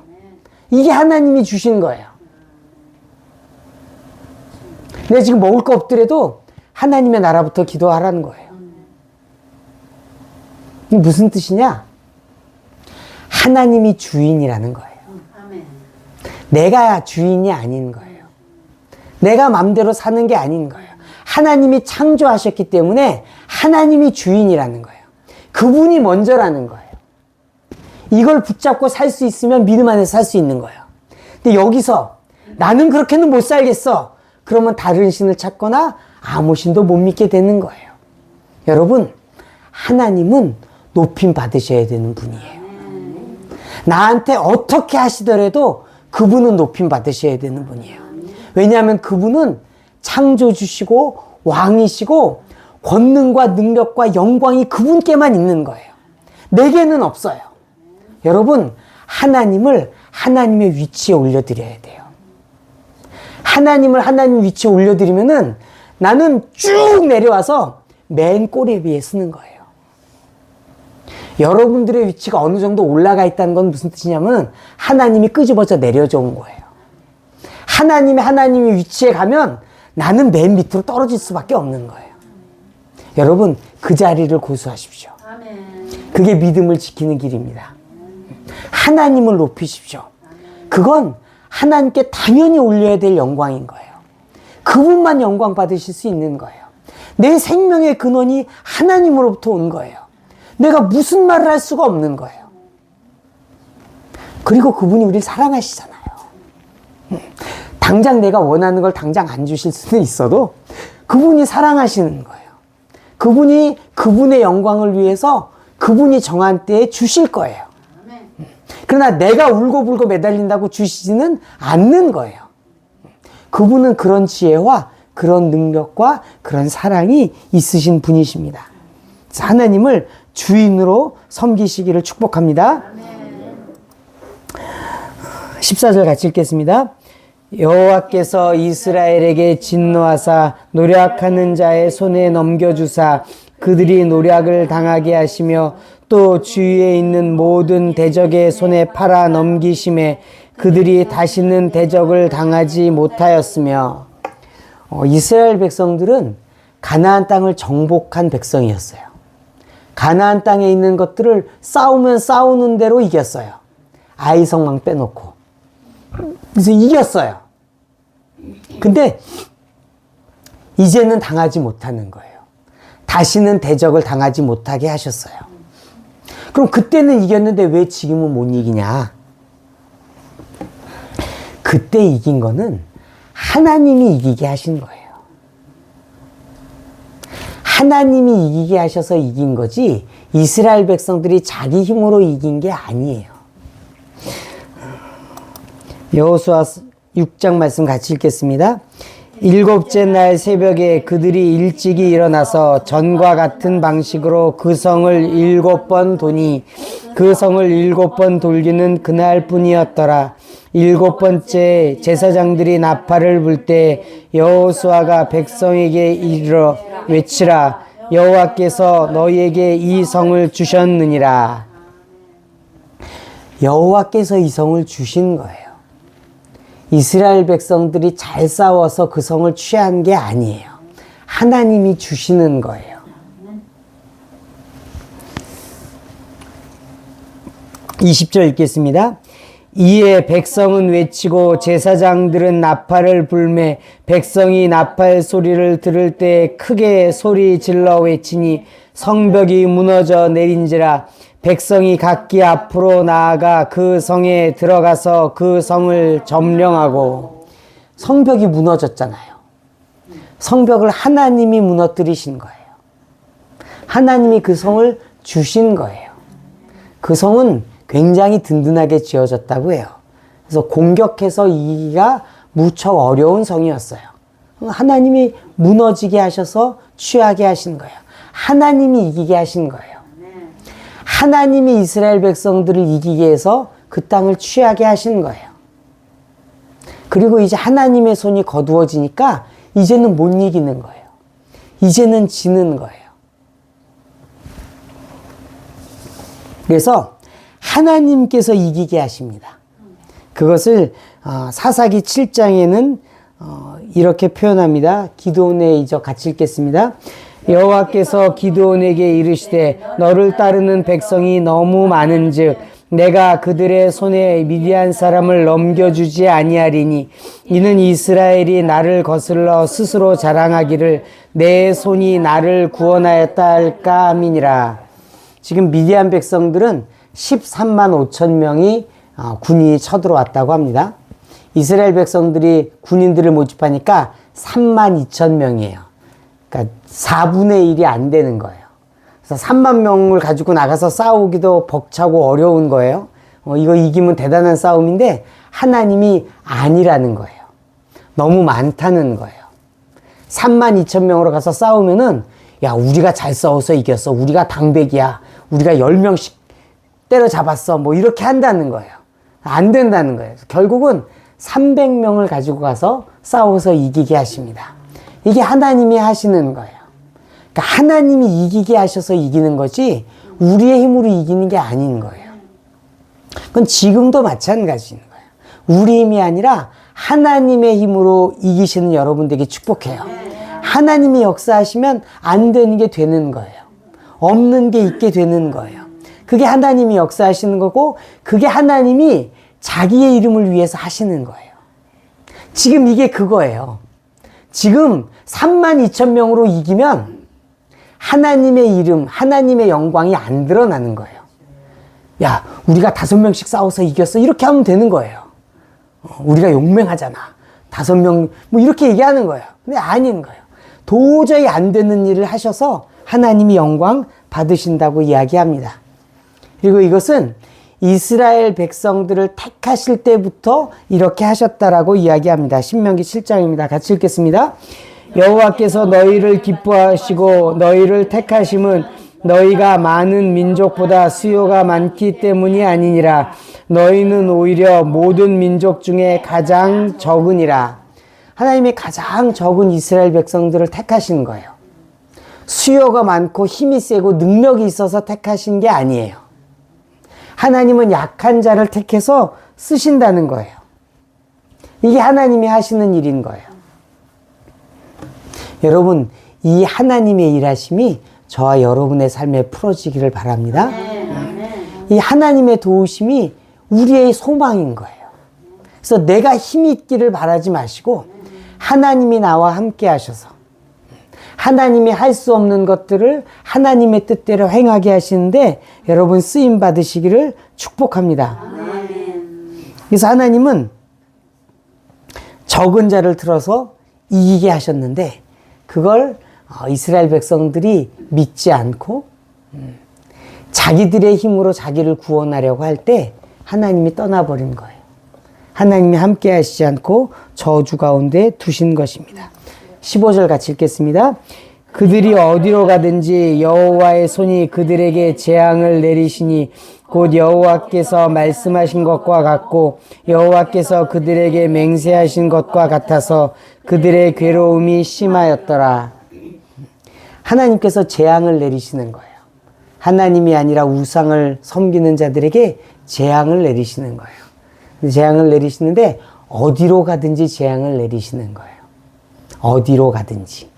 이게 하나님이 주신 거예요. 내가 지금 먹을 거 없더라도 하나님의 나라부터 기도하라는 거예요. 이게 무슨 뜻이냐? 하나님이 주인이라는 거예요. 내가 주인이 아닌 거예요. 내가 맘대로 사는 게 아닌 거예요. 하나님이 창조하셨기 때문에 하나님이 주인이라는 거예요. 그분이 먼저라는 거예요. 이걸 붙잡고 살 수 있으면 믿음 안에서 살 수 있는 거예요. 근데 여기서 나는 그렇게는 못 살겠어. 그러면 다른 신을 찾거나 아무 신도 못 믿게 되는 거예요. 여러분, 하나님은 높임 받으셔야 되는 분이에요. 나한테 어떻게 하시더라도 그분은 높임 받으셔야 되는 분이에요. 왜냐하면 그분은 창조주시고 왕이시고 권능과 능력과 영광이 그분께만 있는 거예요. 내게는 없어요. 여러분, 하나님을 하나님의 위치에 올려드려야 돼요. 하나님을 하나님 위치에 올려드리면은 나는 쭉 내려와서 맨 꼬리 위에 서는 거예요. 여러분들의 위치가 어느 정도 올라가 있다는 건 무슨 뜻이냐면 하나님이 끄집어져 내려져 온 거예요. 하나님의 위치에 가면 나는 맨 밑으로 떨어질 수밖에 없는 거예요. 여러분, 그 자리를 고수하십시오. 그게 믿음을 지키는 길입니다. 하나님을 높이십시오. 그건 하나님께 당연히 올려야 될 영광인 거예요. 그분만 영광 받으실 수 있는 거예요. 내 생명의 근원이 하나님으로부터 온 거예요. 내가 무슨 말을 할 수가 없는 거예요. 그리고 그분이 우리를 사랑하시잖아요. 당장 내가 원하는 걸 당장 안 주실 수는 있어도 그분이 사랑하시는 거예요. 그분이 그분의 영광을 위해서 그분이 정한 때에 주실 거예요. 그러나 내가 울고불고 매달린다고 주시지는 않는 거예요. 그분은 그런 지혜와 그런 능력과 그런 사랑이 있으신 분이십니다. 하나님을 주인으로 섬기시기를 축복합니다. 14절 같이 읽겠습니다. 여호와께서 이스라엘에게 진노하사 노략하는 자의 손에 넘겨주사 그들이 노략을 당하게 하시며 또 주위에 있는 모든 대적의 손에 팔아 넘기심에 그들이 다시는 대적을 당하지 못하였으며 이스라엘 백성들은 가나안 땅을 정복한 백성이었어요. 가나안 땅에 있는 것들을 싸우면 싸우는 대로 이겼어요. 아이성만 빼놓고. 그래서 이겼어요. 근데 이제는 당하지 못하는 거예요. 다시는 대적을 당하지 못하게 하셨어요. 그럼 그때는 이겼는데 왜 지금은 못 이기냐? 그때 이긴 거는 하나님이 이기게 하신 거예요. 하나님이 이기게 하셔서 이긴 거지 이스라엘 백성들이 자기 힘으로 이긴 게 아니에요. 여호수아 6장 말씀 같이 읽겠습니다. 일곱째 날 새벽에 그들이 일찍이 일어나서 전과 같은 방식으로 그 성을 7번 도니 그 성을 7번 돌기는 그날뿐이었더라. 7번째 제사장들이 나팔을 불 때 여호수아가 백성에게 이르러 외치라. 여호와께서 너희에게 이 성을 주셨느니라. 여호와께서 이 성을 주신 거예요. 이스라엘 백성들이 잘 싸워서 그 성을 취한 게 아니에요. 하나님이 주시는 거예요. 20절 읽겠습니다. 이에 백성은 외치고 제사장들은 나팔을 불매 백성이 나팔 소리를 들을 때 크게 소리 질러 외치니 성벽이 무너져 내린지라. 백성이 각기 앞으로 나아가 그 성에 들어가서 그 성을 점령하고. 성벽이 무너졌잖아요. 성벽을 하나님이 무너뜨리신 거예요. 하나님이 그 성을 주신 거예요. 그 성은 굉장히 든든하게 지어졌다고 해요. 그래서 공격해서 이기기가 무척 어려운 성이었어요. 하나님이 무너지게 하셔서 취하게 하신 거예요. 하나님이 이기게 하신 거예요. 하나님이 이스라엘 백성들을 이기게 해서 그 땅을 취하게 하신 거예요. 그리고 이제 하나님의 손이 거두어지니까 이제는 못 이기는 거예요. 이제는 지는 거예요. 그래서 하나님께서 이기게 하십니다. 그것을 사사기 7장에는 이렇게 표현합니다. 기드온의 이적 같이 읽겠습니다. 여호와께서 기드온에게 이르시되 너를 따르는 백성이 너무 많은즉 내가 그들의 손에 미디안 사람을 넘겨주지 아니하리니 이는 이스라엘이 나를 거슬러 스스로 자랑하기를 내 손이 나를 구원하였다 할까 함이니라. 지금 미디안 백성들은 13만 5천 명이 군인이 쳐들어왔다고 합니다. 이스라엘 백성들이 군인들을 모집하니까 3만 2천 명이에요. 그러니까 4분의 1이 안 되는 거예요. 그래서 3만 명을 가지고 나가서 싸우기도 벅차고 어려운 거예요. 이거 이기면 대단한 싸움인데 하나님이 아니라는 거예요. 너무 많다는 거예요. 3만 2천 명으로 가서 싸우면은 야, 우리가 잘 싸워서 이겼어. 우리가 당백이야. 우리가 10명씩 때려잡았어. 뭐 이렇게 한다는 거예요. 안 된다는 거예요. 결국은 300명을 가지고 가서 싸워서 이기게 하십니다. 이게 하나님이 하시는 거예요. 그러니까 하나님이 이기게 하셔서 이기는 거지 우리의 힘으로 이기는 게 아닌 거예요. 그건 지금도 마찬가지인 거예요. 우리 힘이 아니라 하나님의 힘으로 이기시는 여러분들에게 축복해요. 하나님이 역사하시면 안 되는 게 되는 거예요. 없는 게 있게 되는 거예요. 그게 하나님이 역사하시는 거고 그게 하나님이 자기의 이름을 위해서 하시는 거예요. 지금 이게 그거예요. 지금 3만 2천 명으로 이기면 하나님의 이름, 하나님의 영광이 안 드러나는 거예요. 야, 우리가 5명씩 싸워서 이겼어. 이렇게 하면 되는 거예요. 우리가 용맹하잖아. 5명, 뭐 이렇게 얘기하는 거예요. 근데 아닌 거예요. 도저히 안 되는 일을 하셔서 하나님이 영광 받으신다고 이야기합니다. 그리고 이것은 이스라엘 백성들을 택하실 때부터 이렇게 하셨다라고 이야기합니다. 신명기 7장입니다. 같이 읽겠습니다. 여호와께서 너희를 기뻐하시고 너희를 택하심은 너희가 많은 민족보다 수요가 많기 때문이 아니니라. 너희는 오히려 모든 민족 중에 가장 적으니라. 하나님이 가장 적은 이스라엘 백성들을 택하신 거예요. 수요가 많고 힘이 세고 능력이 있어서 택하신 게 아니에요. 하나님은 약한 자를 택해서 쓰신다는 거예요. 이게 하나님이 하시는 일인 거예요. 여러분, 이 하나님의 일하심이 저와 여러분의 삶에 풀어지기를 바랍니다. 이 하나님의 도우심이 우리의 소망인 거예요. 그래서 내가 힘이 있기를 바라지 마시고 하나님이 나와 함께 하셔서 하나님이 할 수 없는 것들을 하나님의 뜻대로 행하게 하시는데 여러분 쓰임 받으시기를 축복합니다. 그래서 하나님은 적은 자를 틀어서 이기게 하셨는데 그걸 이스라엘 백성들이 믿지 않고 자기들의 힘으로 자기를 구원하려고 할 때 하나님이 떠나버린 거예요. 하나님이 함께 하시지 않고 저주 가운데 두신 것입니다. 15절 같이 읽겠습니다. 그들이 어디로 가든지 여호와의 손이 그들에게 재앙을 내리시니 곧 여호와께서 말씀하신 것과 같고 여호와께서 그들에게 맹세하신 것과 같아서 그들의 괴로움이 심하였더라. 하나님께서 재앙을 내리시는 거예요. 하나님이 아니라 우상을 섬기는 자들에게 재앙을 내리시는 거예요. 재앙을 내리시는데 어디로 가든지 재앙을 내리시는 거예요. 어디로 가든지.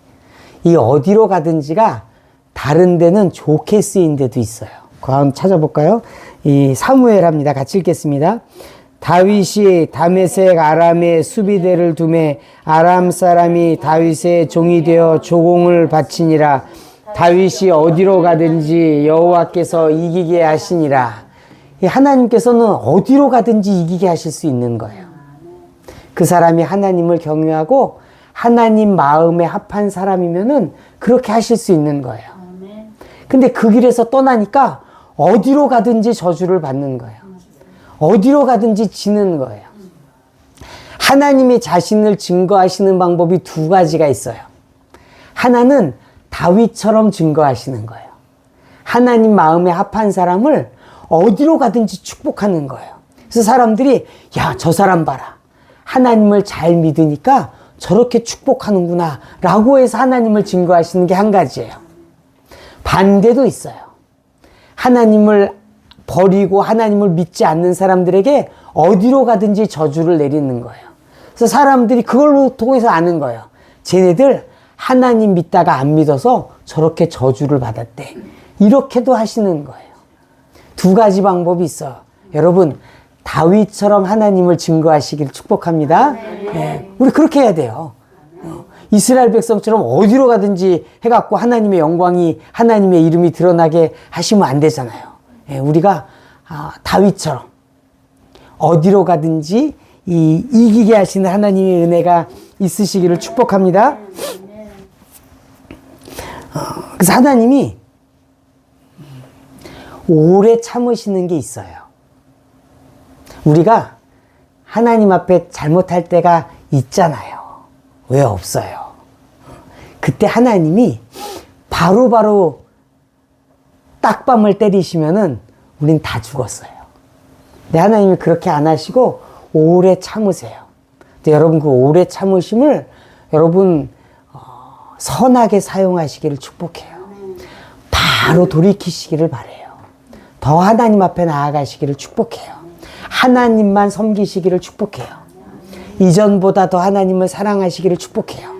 이 어디로 가든지가 다른 데는 좋게 쓰인 데도 있어요. 그거 한번 찾아볼까요? 이 사무엘합니다. 같이 읽겠습니다. 다윗이 다메섹 아람에 수비대를 두매 아람 사람이 다윗의 종이 되어 조공을 바치니라. 다윗이 어디로 가든지 여호와께서 이기게 하시니라. 하나님께서는 어디로 가든지 이기게 하실 수 있는 거예요. 그 사람이 하나님을 경외하고 하나님 마음에 합한 사람이면은 그렇게 하실 수 있는 거예요. 근데 그 길에서 떠나니까 어디로 가든지 저주를 받는 거예요. 어디로 가든지 지는 거예요. 하나님이 자신을 증거하시는 방법이 두 가지가 있어요. 하나는 다윗처럼 증거하시는 거예요. 하나님 마음에 합한 사람을 어디로 가든지 축복하는 거예요. 그래서 사람들이 야, 저 사람 봐라. 하나님을 잘 믿으니까 저렇게 축복하는구나 라고 해서 하나님을 증거하시는 게 한 가지예요. 반대도 있어요. 하나님을 버리고 하나님을 믿지 않는 사람들에게 어디로 가든지 저주를 내리는 거예요. 그래서 사람들이 그걸로 통해서 아는 거예요. 쟤네들 하나님 믿다가 안 믿어서 저렇게 저주를 받았대. 이렇게도 하시는 거예요. 두 가지 방법이 있어요. 여러분, 다윗처럼 하나님을 증거하시길 축복합니다. 네, 우리 그렇게 해야 돼요. 이스라엘 백성처럼 어디로 가든지 해갖고 하나님의 영광이, 하나님의 이름이 드러나게 하시면 안 되잖아요. 네, 우리가 다윗처럼 어디로 가든지 이기게 하시는 하나님의 은혜가 있으시기를 축복합니다. 그래서 하나님이 오래 참으시는 게 있어요. 우리가 하나님 앞에 잘못할 때가 있잖아요. 왜 없어요? 그때 하나님이 바로바로 딱밤을 때리시면은 우린 다 죽었어요. 근데 하나님이 그렇게 안 하시고 오래 참으세요. 근데 여러분 그 오래 참으심을 여러분 선하게 사용하시기를 축복해요. 바로 돌이키시기를 바래요. 더 하나님 앞에 나아가시기를 축복해요. 하나님만 섬기시기를 축복해요. 이전보다 더 하나님을 사랑하시기를 축복해요.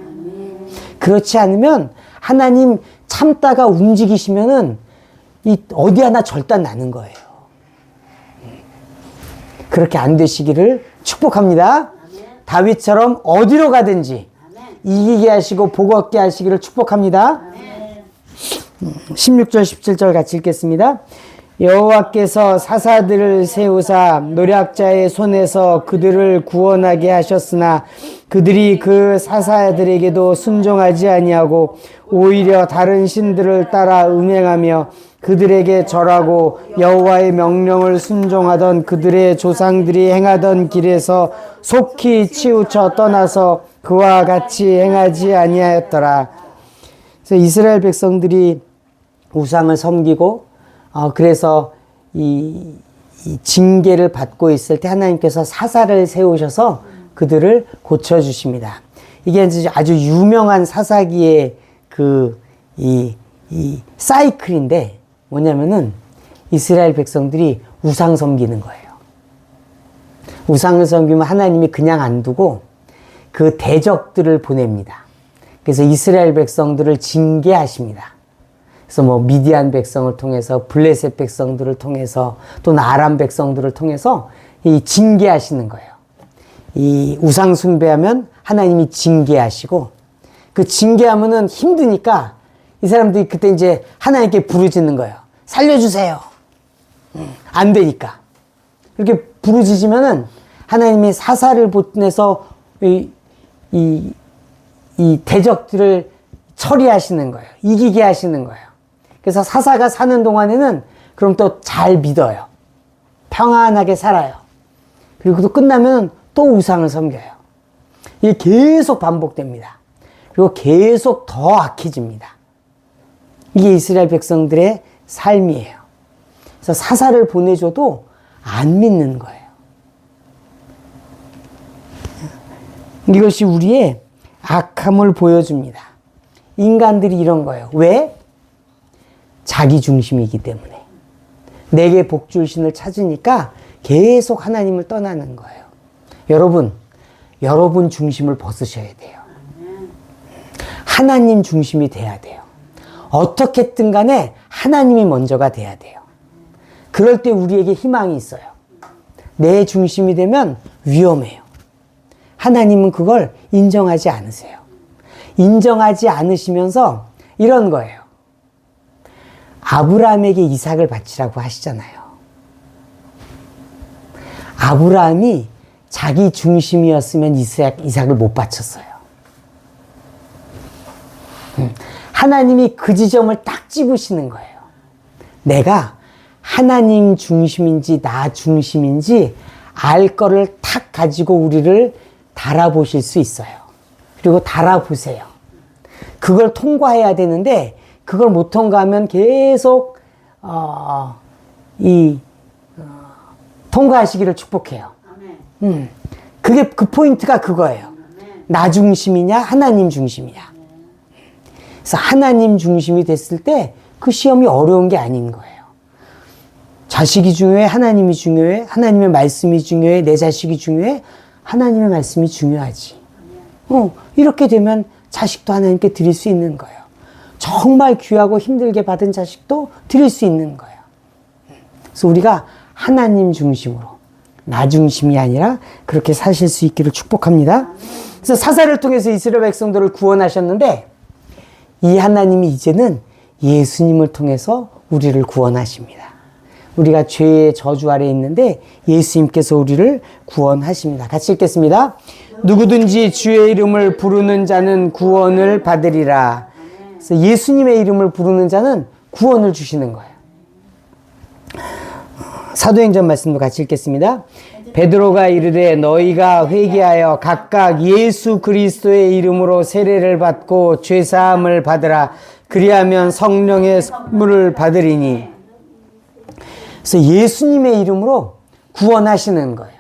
그렇지 않으면 하나님 참다가 움직이시면은 어디 하나 절단 나는 거예요. 그렇게 안 되시기를 축복합니다. 다윗처럼 어디로 가든지 이기게 하시고 복 얻게 하시기를 축복합니다. 16절 17절 같이 읽겠습니다. 여호와께서 사사들을 세우사 노략자의 손에서 그들을 구원하게 하셨으나 그들이 그 사사들에게도 순종하지 아니하고 오히려 다른 신들을 따라 음행하며 그들에게 절하고 여호와의 명령을 순종하던 그들의 조상들이 행하던 길에서 속히 치우쳐 떠나서 그와 같이 행하지 아니하였더라. 그래서 이스라엘 백성들이 우상을 섬기고 그래서 이 징계를 받고 있을 때 하나님께서 사사를 세우셔서 그들을 고쳐주십니다. 이게 아주 유명한 사사기의 이 사이클인데 뭐냐면은 이스라엘 백성들이 우상 섬기는 거예요. 우상을 섬기면 하나님이 그냥 안 두고 그 대적들을 보냅니다. 그래서 이스라엘 백성들을 징계하십니다. 그래서 뭐 미디안 백성을 통해서 블레셋 백성들을 통해서 또는 아람 백성들을 통해서 이 징계하시는 거예요. 이 우상 숭배하면 하나님이 징계하시고 그 징계하면은 힘드니까 이 사람들이 그때 이제 하나님께 부르짖는 거예요. 살려주세요. 안 되니까. 이렇게 부르짖으면은 하나님이 사사를 보내서 이 대적들을 처리하시는 거예요. 이기게 하시는 거예요. 그래서 사사가 사는 동안에는 그럼 또 잘 믿어요. 평안하게 살아요. 그리고 또 끝나면 또 우상을 섬겨요. 이게 계속 반복됩니다. 그리고 계속 더 악해집니다. 이게 이스라엘 백성들의 삶이에요. 그래서 사사를 보내줘도 안 믿는 거예요. 이것이 우리의 악함을 보여줍니다. 인간들이 이런 거예요. 왜? 자기 중심이기 때문에. 내게 복 줄 신을 찾으니까 계속 하나님을 떠나는 거예요. 여러분 중심을 벗으셔야 돼요. 하나님 중심이 돼야 돼요. 어떻게든 간에 하나님이 먼저가 돼야 돼요. 그럴 때 우리에게 희망이 있어요. 내 중심이 되면 위험해요. 하나님은 그걸 인정하지 않으세요. 인정하지 않으시면서 이런 거예요. 아브라함에게 이삭을 바치라고 하시잖아요. 아브라함이 자기 중심이었으면 이삭을 못 바쳤어요. 하나님이 그 지점을 딱 집으시는 거예요. 내가 하나님 중심인지 나 중심인지 알 거를 탁 가지고 우리를 달아보실 수 있어요. 그리고 달아보세요. 그걸 통과해야 되는데 그걸 못 통과하면 계속 통과하시기를 축복해요. 그게 그 포인트가 그거예요. 나 중심이냐 하나님 중심이냐. 그래서 하나님 중심이 됐을 때 그 시험이 어려운 게 아닌 거예요. 자식이 중요해? 하나님이 중요해? 하나님의 말씀이 중요해? 내 자식이 중요해? 하나님의 말씀이 중요하지. 이렇게 되면 자식도 하나님께 드릴 수 있는 거예요. 정말 귀하고 힘들게 받은 자식도 드릴 수 있는 거예요. 그래서 우리가 하나님 중심으로, 나 중심이 아니라 그렇게 사실 수 있기를 축복합니다. 그래서 사사를 통해서 이스라엘 백성들을 구원하셨는데 이 하나님이 이제는 예수님을 통해서 우리를 구원하십니다. 우리가 죄의 저주 아래에 있는데 예수님께서 우리를 구원하십니다. 같이 읽겠습니다. 누구든지 주의 이름을 부르는 자는 구원을 받으리라. 그래서 예수님의 이름을 부르는 자는 구원을 주시는 거예요. 사도행전 말씀도 같이 읽겠습니다. 베드로가 이르되 너희가 회개하여 각각 예수 그리스도의 이름으로 세례를 받고 죄사함을 받으라. 그리하면 성령의 선물을 받으리니. 그래서 예수님의 이름으로 구원하시는 거예요.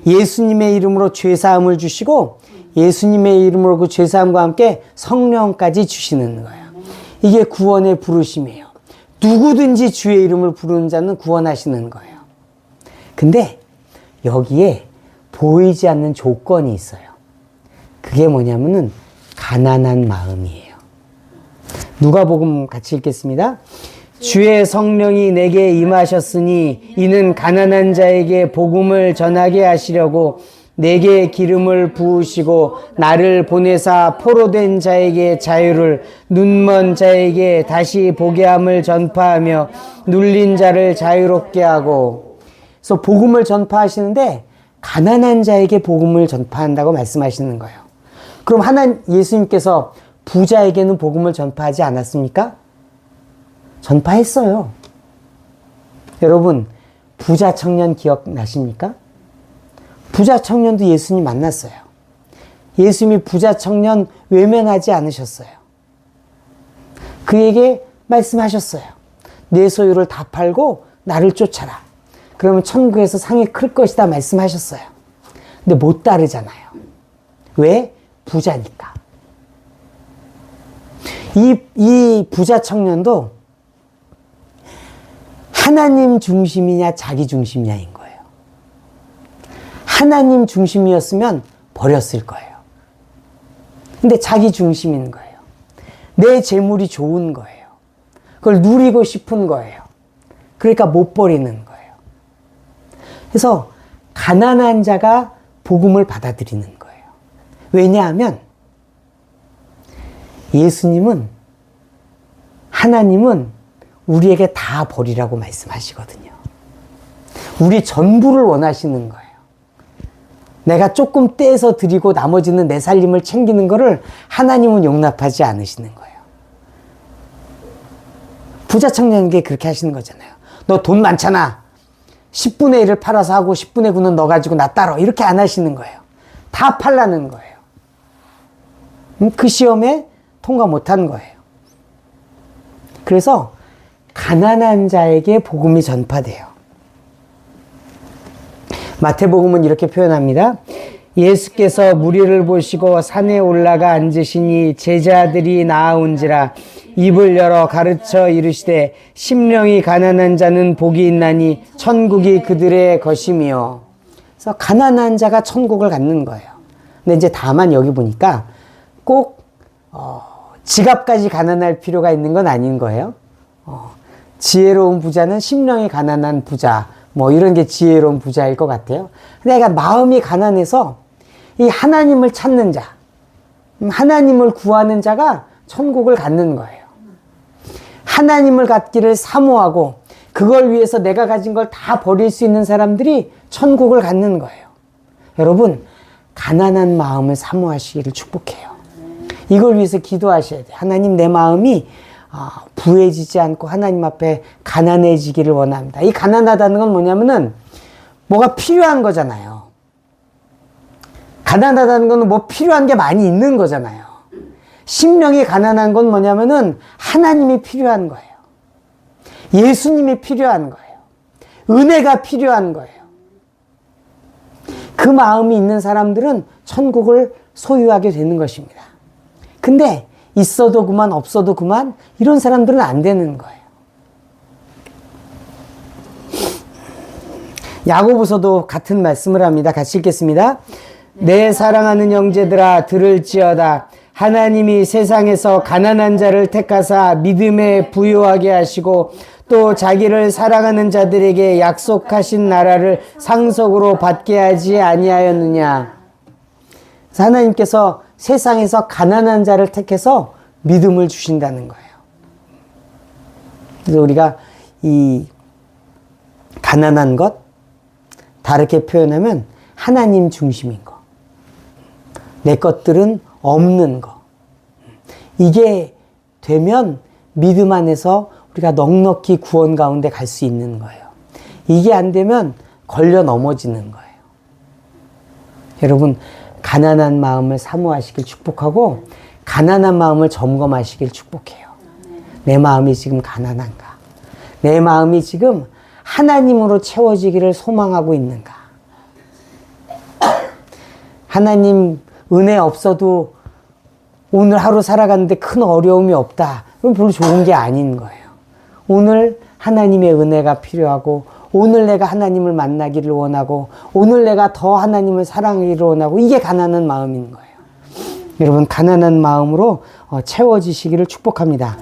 예수님의 이름으로 죄사함을 주시고 예수님의 이름으로 그 죄사함과 함께 성령까지 주시는 거예요. 이게 구원의 부르심이에요. 누구든지 주의 이름을 부르는 자는 구원하시는 거예요. 근데 여기에 보이지 않는 조건이 있어요. 그게 뭐냐면은 가난한 마음이에요. 누가복음 같이 읽겠습니다. 주의 성령이 내게 임하셨으니 이는 가난한 자에게 복음을 전하게 하시려고 내게 기름을 부으시고 나를 보내사 포로된 자에게 자유를 눈먼 자에게 다시 보게 함을 전파하며 눌린 자를 자유롭게 하고. 그래서 복음을 전파하시는데 가난한 자에게 복음을 전파한다고 말씀하시는 거예요. 그럼 예수님께서 부자에게는 복음을 전파하지 않았습니까? 전파했어요. 여러분, 부자 청년 기억나십니까? 부자 청년도 예수님 만났어요. 예수님이 부자 청년 외면하지 않으셨어요. 그에게 말씀하셨어요. 내 소유를 다 팔고 나를 쫓아라. 그러면 천국에서 상이 클 것이다 말씀하셨어요. 근데 못 따르잖아요. 왜? 부자니까. 이 부자 청년도 하나님 중심이냐 자기 중심이냐인 거예요. 하나님 중심이었으면 버렸을 거예요. 근데 자기 중심인 거예요. 내 재물이 좋은 거예요. 그걸 누리고 싶은 거예요. 그러니까 못 버리는 거예요. 그래서 가난한 자가 복음을 받아들이는 거예요. 왜냐하면 하나님은 우리에게 다 버리라고 말씀하시거든요. 우리 전부를 원하시는 거예요. 내가 조금 떼서 드리고 나머지는 내 살림을 챙기는 거를 하나님은 용납하지 않으시는 거예요. 부자 청년에게 그렇게 하시는 거잖아요. 너 돈 많잖아. 10분의 1을 팔아서 하고 10분의 9는 너 가지고 나 따라 이렇게 안 하시는 거예요. 다 팔라는 거예요. 그 시험에 통과 못한 거예요. 그래서 가난한 자에게 복음이 전파돼요. 마태복음은 이렇게 표현합니다. 예수께서 무리를 보시고 산에 올라가 앉으시니 제자들이 나아온지라 입을 열어 가르쳐 이르시되 심령이 가난한 자는 복이 있나니 천국이 그들의 것이며. 그래서 가난한 자가 천국을 갖는 거예요. 근데 이제 다만 여기 보니까 꼭 지갑까지 가난할 필요가 있는 건 아닌 거예요. 지혜로운 부자는 심령이 가난한 부자, 뭐 이런 게 지혜로운 부자일 것 같아요. 내가 마음이 가난해서 이 하나님을 찾는 자, 하나님을 구하는 자가 천국을 갖는 거예요. 하나님을 갖기를 사모하고 그걸 위해서 내가 가진 걸 다 버릴 수 있는 사람들이 천국을 갖는 거예요. 여러분, 가난한 마음을 사모하시기를 축복해요. 이걸 위해서 기도하셔야 돼요. 하나님, 내 마음이 부해지지 않고 하나님 앞에 가난해지기를 원합니다. 이 가난하다는 건 뭐냐면은 뭐가 필요한 거잖아요. 가난하다는 건 뭐 필요한 게 많이 있는 거잖아요. 심령이 가난한 건 뭐냐면은 하나님이 필요한 거예요. 예수님이 필요한 거예요. 은혜가 필요한 거예요. 그 마음이 있는 사람들은 천국을 소유하게 되는 것입니다. 근데 있어도 그만 없어도 그만 이런 사람들은 안 되는 거예요. 야고보서도 같은 말씀을 합니다. 같이 읽겠습니다. 내 사랑하는 형제들아 들을지어다. 하나님이 세상에서 가난한 자를 택하사 믿음에 부유하게 하시고 또 자기를 사랑하는 자들에게 약속하신 나라를 상속으로 받게 하지 아니하였느냐. 하나님께서 세상에서 가난한 자를 택해서 믿음을 주신다는 거예요. 그래서 우리가 이 가난한 것, 다르게 표현하면 하나님 중심인 거. 내 것들은 없는 거. 이게 되면 믿음 안에서 우리가 넉넉히 구원 가운데 갈 수 있는 거예요. 이게 안 되면 걸려 넘어지는 거예요. 여러분, 가난한 마음을 사모하시길 축복하고 가난한 마음을 점검하시길 축복해요. 내 마음이 지금 가난한가? 내 마음이 지금 하나님으로 채워지기를 소망하고 있는가? 하나님 은혜 없어도 오늘 하루 살아가는데 큰 어려움이 없다. 그럼 별로 좋은 게 아닌 거예요. 오늘 하나님의 은혜가 필요하고 오늘 내가 하나님을 만나기를 원하고 오늘 내가 더 하나님을 사랑하기를 원하고 이게 가난한 마음인 거예요. 여러분, 가난한 마음으로 채워지시기를 축복합니다.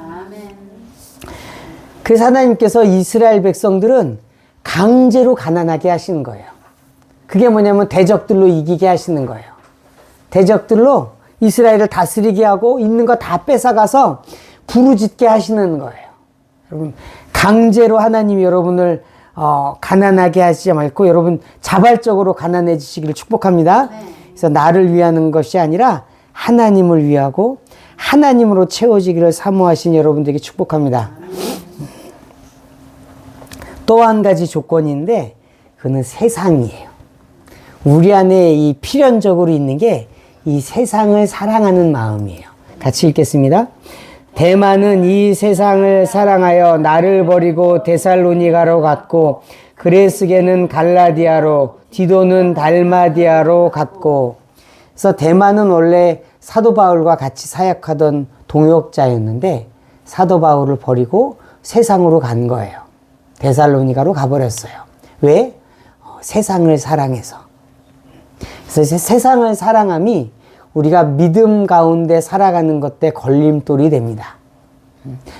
그래서 하나님께서 이스라엘 백성들은 강제로 가난하게 하시는 거예요. 그게 뭐냐면 대적들로 이기게 하시는 거예요. 대적들로 이스라엘을 다스리게 하고 있는 거 다 뺏어가서 부르짖게 하시는 거예요. 여러분, 강제로 하나님이 여러분을 가난하게 하시지 말고 여러분 자발적으로 가난해지시기를 축복합니다. 그래서 나를 위하는 것이 아니라 하나님을 위하고 하나님으로 채워지기를 사모하신 여러분들에게 축복합니다. 또 한 가지 조건인데 그는 세상이에요. 우리 안에 이 필연적으로 있는 게 이 세상을 사랑하는 마음이에요. 같이 읽겠습니다. 대만은 이 세상을 사랑하여 나를 버리고 데살로니가로 갔고 그레스게는 갈라디아로 디도는 달마디아로 갔고. 그래서 대만은 원래 사도 바울과 같이 사역하던 동역자였는데 사도 바울을 버리고 세상으로 간 거예요. 데살로니가로 가버렸어요. 왜? 세상을 사랑해서. 그래서 세상을 사랑함이 우리가 믿음 가운데 살아가는 것에 걸림돌이 됩니다.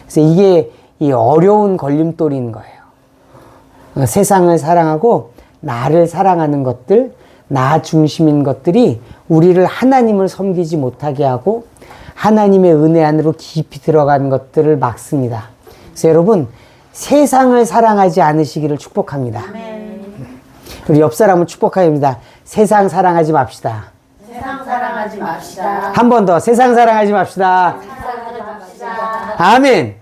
그래서 이게 이 어려운 걸림돌인 거예요. 세상을 사랑하고 나를 사랑하는 것들, 나 중심인 것들이 우리를 하나님을 섬기지 못하게 하고 하나님의 은혜 안으로 깊이 들어가는 것들을 막습니다. 그래서 여러분, 세상을 사랑하지 않으시기를 축복합니다. 우리 옆 사람은 축복해야 합니다. 세상 사랑하지 맙시다. 세상 사랑하지 맙시다. 한 번 더, 세상 사랑하지 맙시다. 사랑하지 맙시다. 아멘.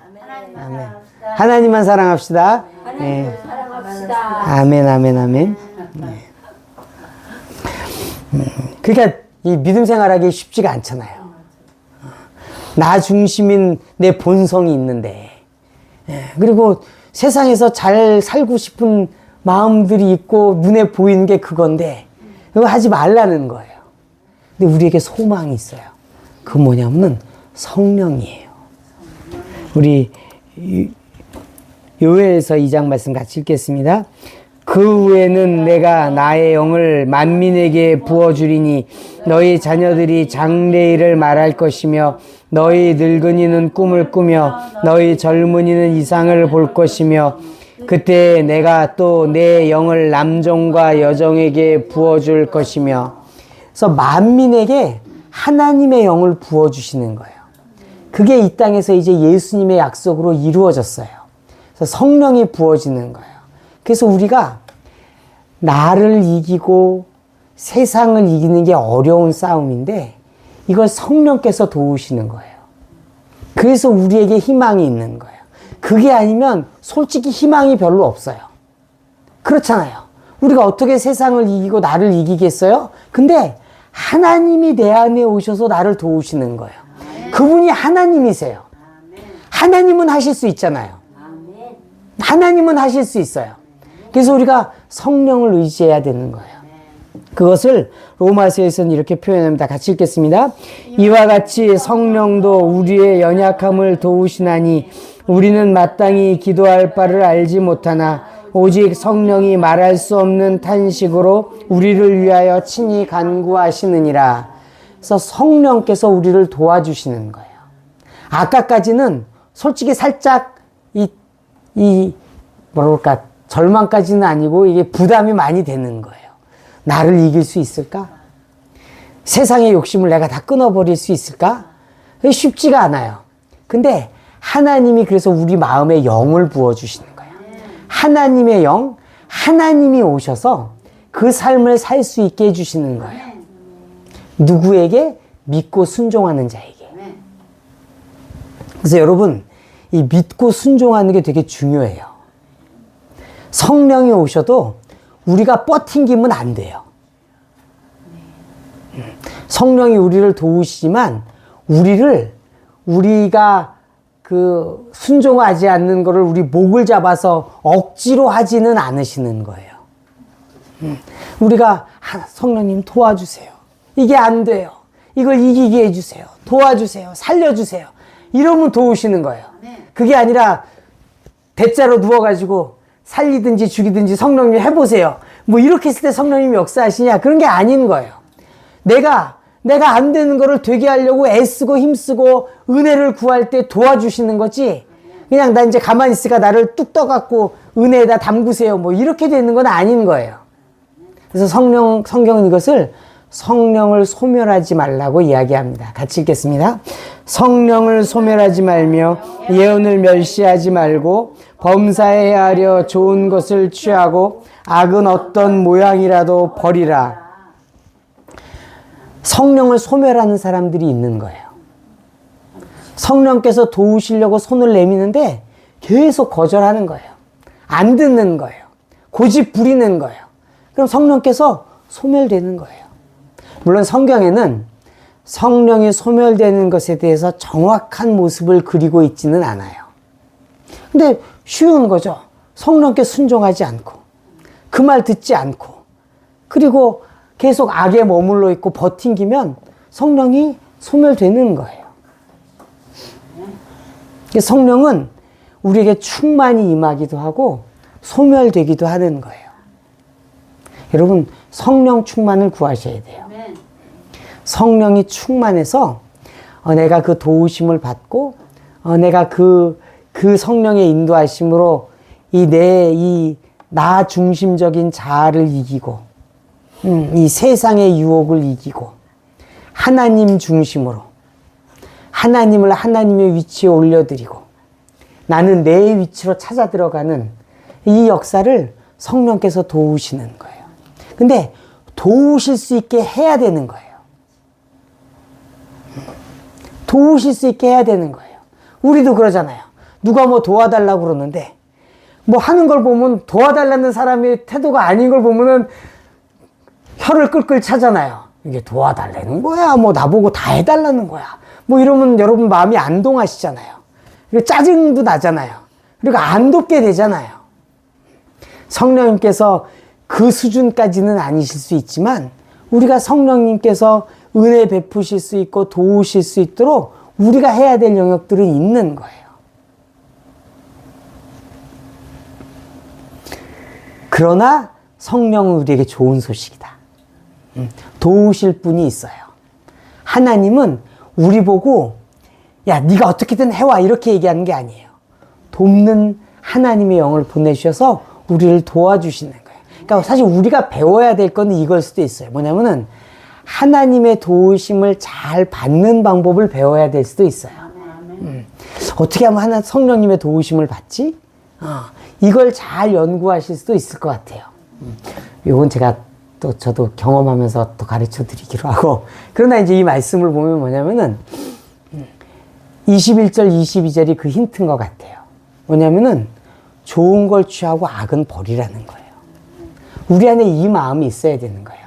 아멘. 하나님만 사랑합시다. 네. 사랑합시다. 맙시다. 아멘, 아멘, 아멘. 네. 그러니까 이 믿음 생활하기 쉽지가 않잖아요. 나 중심인 내 본성이 있는데, 그리고 세상에서 잘 살고 싶은 마음들이 있고 눈에 보이는 게 그건데 그거 하지 말라는 거예요. 근데 우리에게 소망이 있어요. 그 뭐냐면 성령이에요. 우리 요엘서 2장 말씀 같이 읽겠습니다. 그 후에는 내가 나의 영을 만민에게 부어주리니 너희 자녀들이 장래일을 말할 것이며 너희 늙은이는 꿈을 꾸며 너희 젊은이는 이상을 볼 것이며 그때 내가 또 내 영을 남종과 여종에게 부어줄 것이며. 그래서 만민에게 하나님의 영을 부어주시는 거예요. 그게 이 땅에서 이제 예수님의 약속으로 이루어졌어요. 그래서 성령이 부어지는 거예요. 그래서 우리가 나를 이기고 세상을 이기는 게 어려운 싸움인데 이걸 성령께서 도우시는 거예요. 그래서 우리에게 희망이 있는 거예요. 그게 아니면 솔직히 희망이 별로 없어요. 그렇잖아요. 우리가 어떻게 세상을 이기고 나를 이기겠어요? 근데 하나님이 내 안에 오셔서 나를 도우시는 거예요. 그분이 하나님이세요. 하나님은 하실 수 있잖아요. 하나님은 하실 수 있어요. 그래서 우리가 성령을 의지해야 되는 거예요. 그것을 로마서에서는 이렇게 표현합니다. 같이 읽겠습니다. 이와 같이 성령도 우리의 연약함을 도우시나니 우리는 마땅히 기도할 바를 알지 못하나 오직 성령이 말할 수 없는 탄식으로 우리를 위하여 친히 간구하시느니라. 그래서 성령께서 우리를 도와주시는 거예요. 아까까지는 솔직히 살짝 뭐랄까 절망까지는 아니고 이게 부담이 많이 되는 거예요. 나를 이길 수 있을까? 세상의 욕심을 내가 다 끊어버릴 수 있을까? 그게 쉽지가 않아요. 근데 하나님이 그래서 우리 마음에 영을 부어주시는 거예요. 하나님의 영, 하나님이 오셔서 그 삶을 살 수 있게 해주시는 거예요. 누구에게? 믿고 순종하는 자에게. 그래서 여러분, 이 믿고 순종하는 게 되게 중요해요. 성령이 오셔도 우리가 버팅기면 안 돼요. 성령이 우리를 도우시지만 우리가 그 순종하지 않는 거를 우리 목을 잡아서 억지로 하지는 않으시는 거예요. 우리가 성령님 도와주세요. 이게 안 돼요. 이걸 이기게 해주세요. 도와주세요. 살려주세요. 이러면 도우시는 거예요. 그게 아니라 대자로 누워가지고 살리든지 죽이든지 성령님 해보세요. 뭐 이렇게 했을 때 성령님이 역사하시냐? 그런 게 아닌 거예요. 내가 안 되는 거를 되게 하려고 애쓰고 힘쓰고 은혜를 구할 때 도와주시는 거지. 그냥 나 이제 가만히 있으니까 나를 뚝 떠갖고 은혜에다 담그세요. 뭐 이렇게 되는 건 아닌 거예요. 그래서 성경은 이것을 성령을 소멸하지 말라고 이야기합니다. 같이 읽겠습니다. 성령을 소멸하지 말며 예언을 멸시하지 말고 범사에 하려 좋은 것을 취하고 악은 어떤 모양이라도 버리라. 성령을 소멸하는 사람들이 있는 거예요. 성령께서 도우시려고 손을 내미는데 계속 거절하는 거예요. 안 듣는 거예요. 고집 부리는 거예요. 그럼 성령께서 소멸되는 거예요. 물론 성경에는 성령이 소멸되는 것에 대해서 정확한 모습을 그리고 있지는 않아요. 근데 쉬운 거죠. 성령께 순종하지 않고 그 말 듣지 않고 그리고 계속 악에 머물러 있고 버팅기면 성령이 소멸되는 거예요. 성령은 우리에게 충만히 임하기도 하고 소멸되기도 하는 거예요. 여러분, 성령 충만을 구하셔야 돼요. 성령이 충만해서 내가 그 도우심을 받고 내가 그 성령의 인도하심으로 나 중심적인 자아를 이기고 이 세상의 유혹을 이기고 하나님 중심으로 하나님을 하나님의 위치에 올려드리고 나는 내 위치로 찾아 들어가는 이 역사를 성령께서 도우시는 거예요. 근데 도우실 수 있게 해야 되는 거예요. 도우실 수 있게 해야 되는 거예요. 우리도 그러잖아요. 누가 뭐 도와달라고 그러는데 뭐 하는 걸 보면 도와달라는 사람의 태도가 아닌 걸 보면은 혀를 끌끌 차잖아요. 이게 도와달라는 거야? 뭐 나보고 다 해달라는 거야? 뭐 이러면 여러분 마음이 안 동하시잖아요. 그리고 짜증도 나잖아요. 그리고 안 돕게 되잖아요. 성령님께서 그 수준까지는 아니실 수 있지만 우리가 성령님께서 은혜 베푸실 수 있고 도우실 수 있도록 우리가 해야 될 영역들은 있는 거예요. 그러나 성령은 우리에게 좋은 소식이다. 도우실 분이 있어요. 하나님은 우리 보고 야 네가 어떻게든 해와 이렇게 얘기하는 게 아니에요. 돕는 하나님의 영을 보내주셔서 우리를 도와주시는 거예요. 그러니까 사실 우리가 배워야 될 건 이걸 수도 있어요. 뭐냐면은 하나님의 도우심을 잘 받는 방법을 배워야 될 수도 있어요. 어떻게 하면 성령님의 도우심을 받지? 이걸 잘 연구하실 수도 있을 것 같아요. 이건 제가 또 저도 경험하면서 또 가르쳐 드리기로 하고. 그러나 이제 이 말씀을 보면 뭐냐면은 21절, 22절이 그 힌트인 것 같아요. 뭐냐면은 좋은 걸 취하고 악은 버리라는 거예요. 우리 안에 이 마음이 있어야 되는 거예요.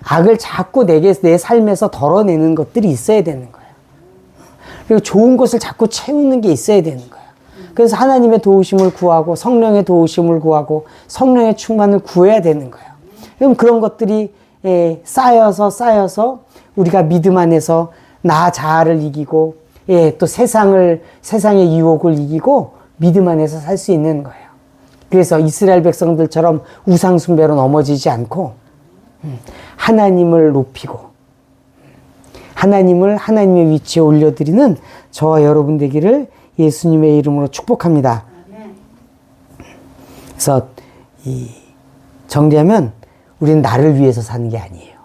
악을 자꾸 내 삶에서 덜어내는 것들이 있어야 되는 거예요. 그리고 좋은 것을 자꾸 채우는 게 있어야 되는 거예요. 그래서 하나님의 도우심을 구하고 성령의 도우심을 구하고 성령의 충만을 구해야 되는 거예요. 그럼 그런 것들이 쌓여서 우리가 믿음 안에서 나 자아를 이기고 또 세상의 유혹을 이기고 믿음 안에서 살 수 있는 거예요. 그래서 이스라엘 백성들처럼 우상 숭배로 넘어지지 않고 하나님을 높이고 하나님의 위치에 올려드리는 저와 여러분 되기를 예수님의 이름으로 축복합니다. 그래서 정리하면 우리는 나를 위해서 사는 게 아니에요.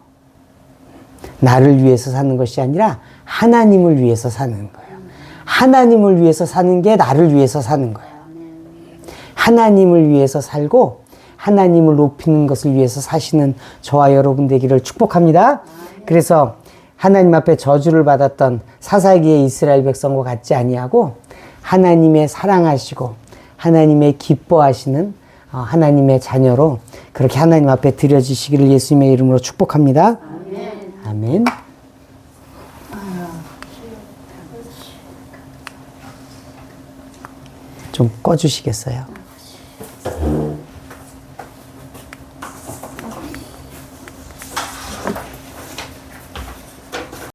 나를 위해서 사는 것이 아니라 하나님을 위해서 사는 거예요. 하나님을 위해서 사는 게 나를 위해서 사는 거예요. 하나님을 위해서 살고 하나님을 높이는 것을 위해서 사시는 저와 여러분 되기를 축복합니다. 그래서 하나님 앞에 저주를 받았던 사사기의 이스라엘 백성과 같지 아니하고 하나님의 사랑하시고 하나님의 기뻐하시는 하나님의 자녀로 그렇게 하나님 앞에 드려지시기를 예수님의 이름으로 축복합니다. 아멘. 좀 꺼주시겠어요?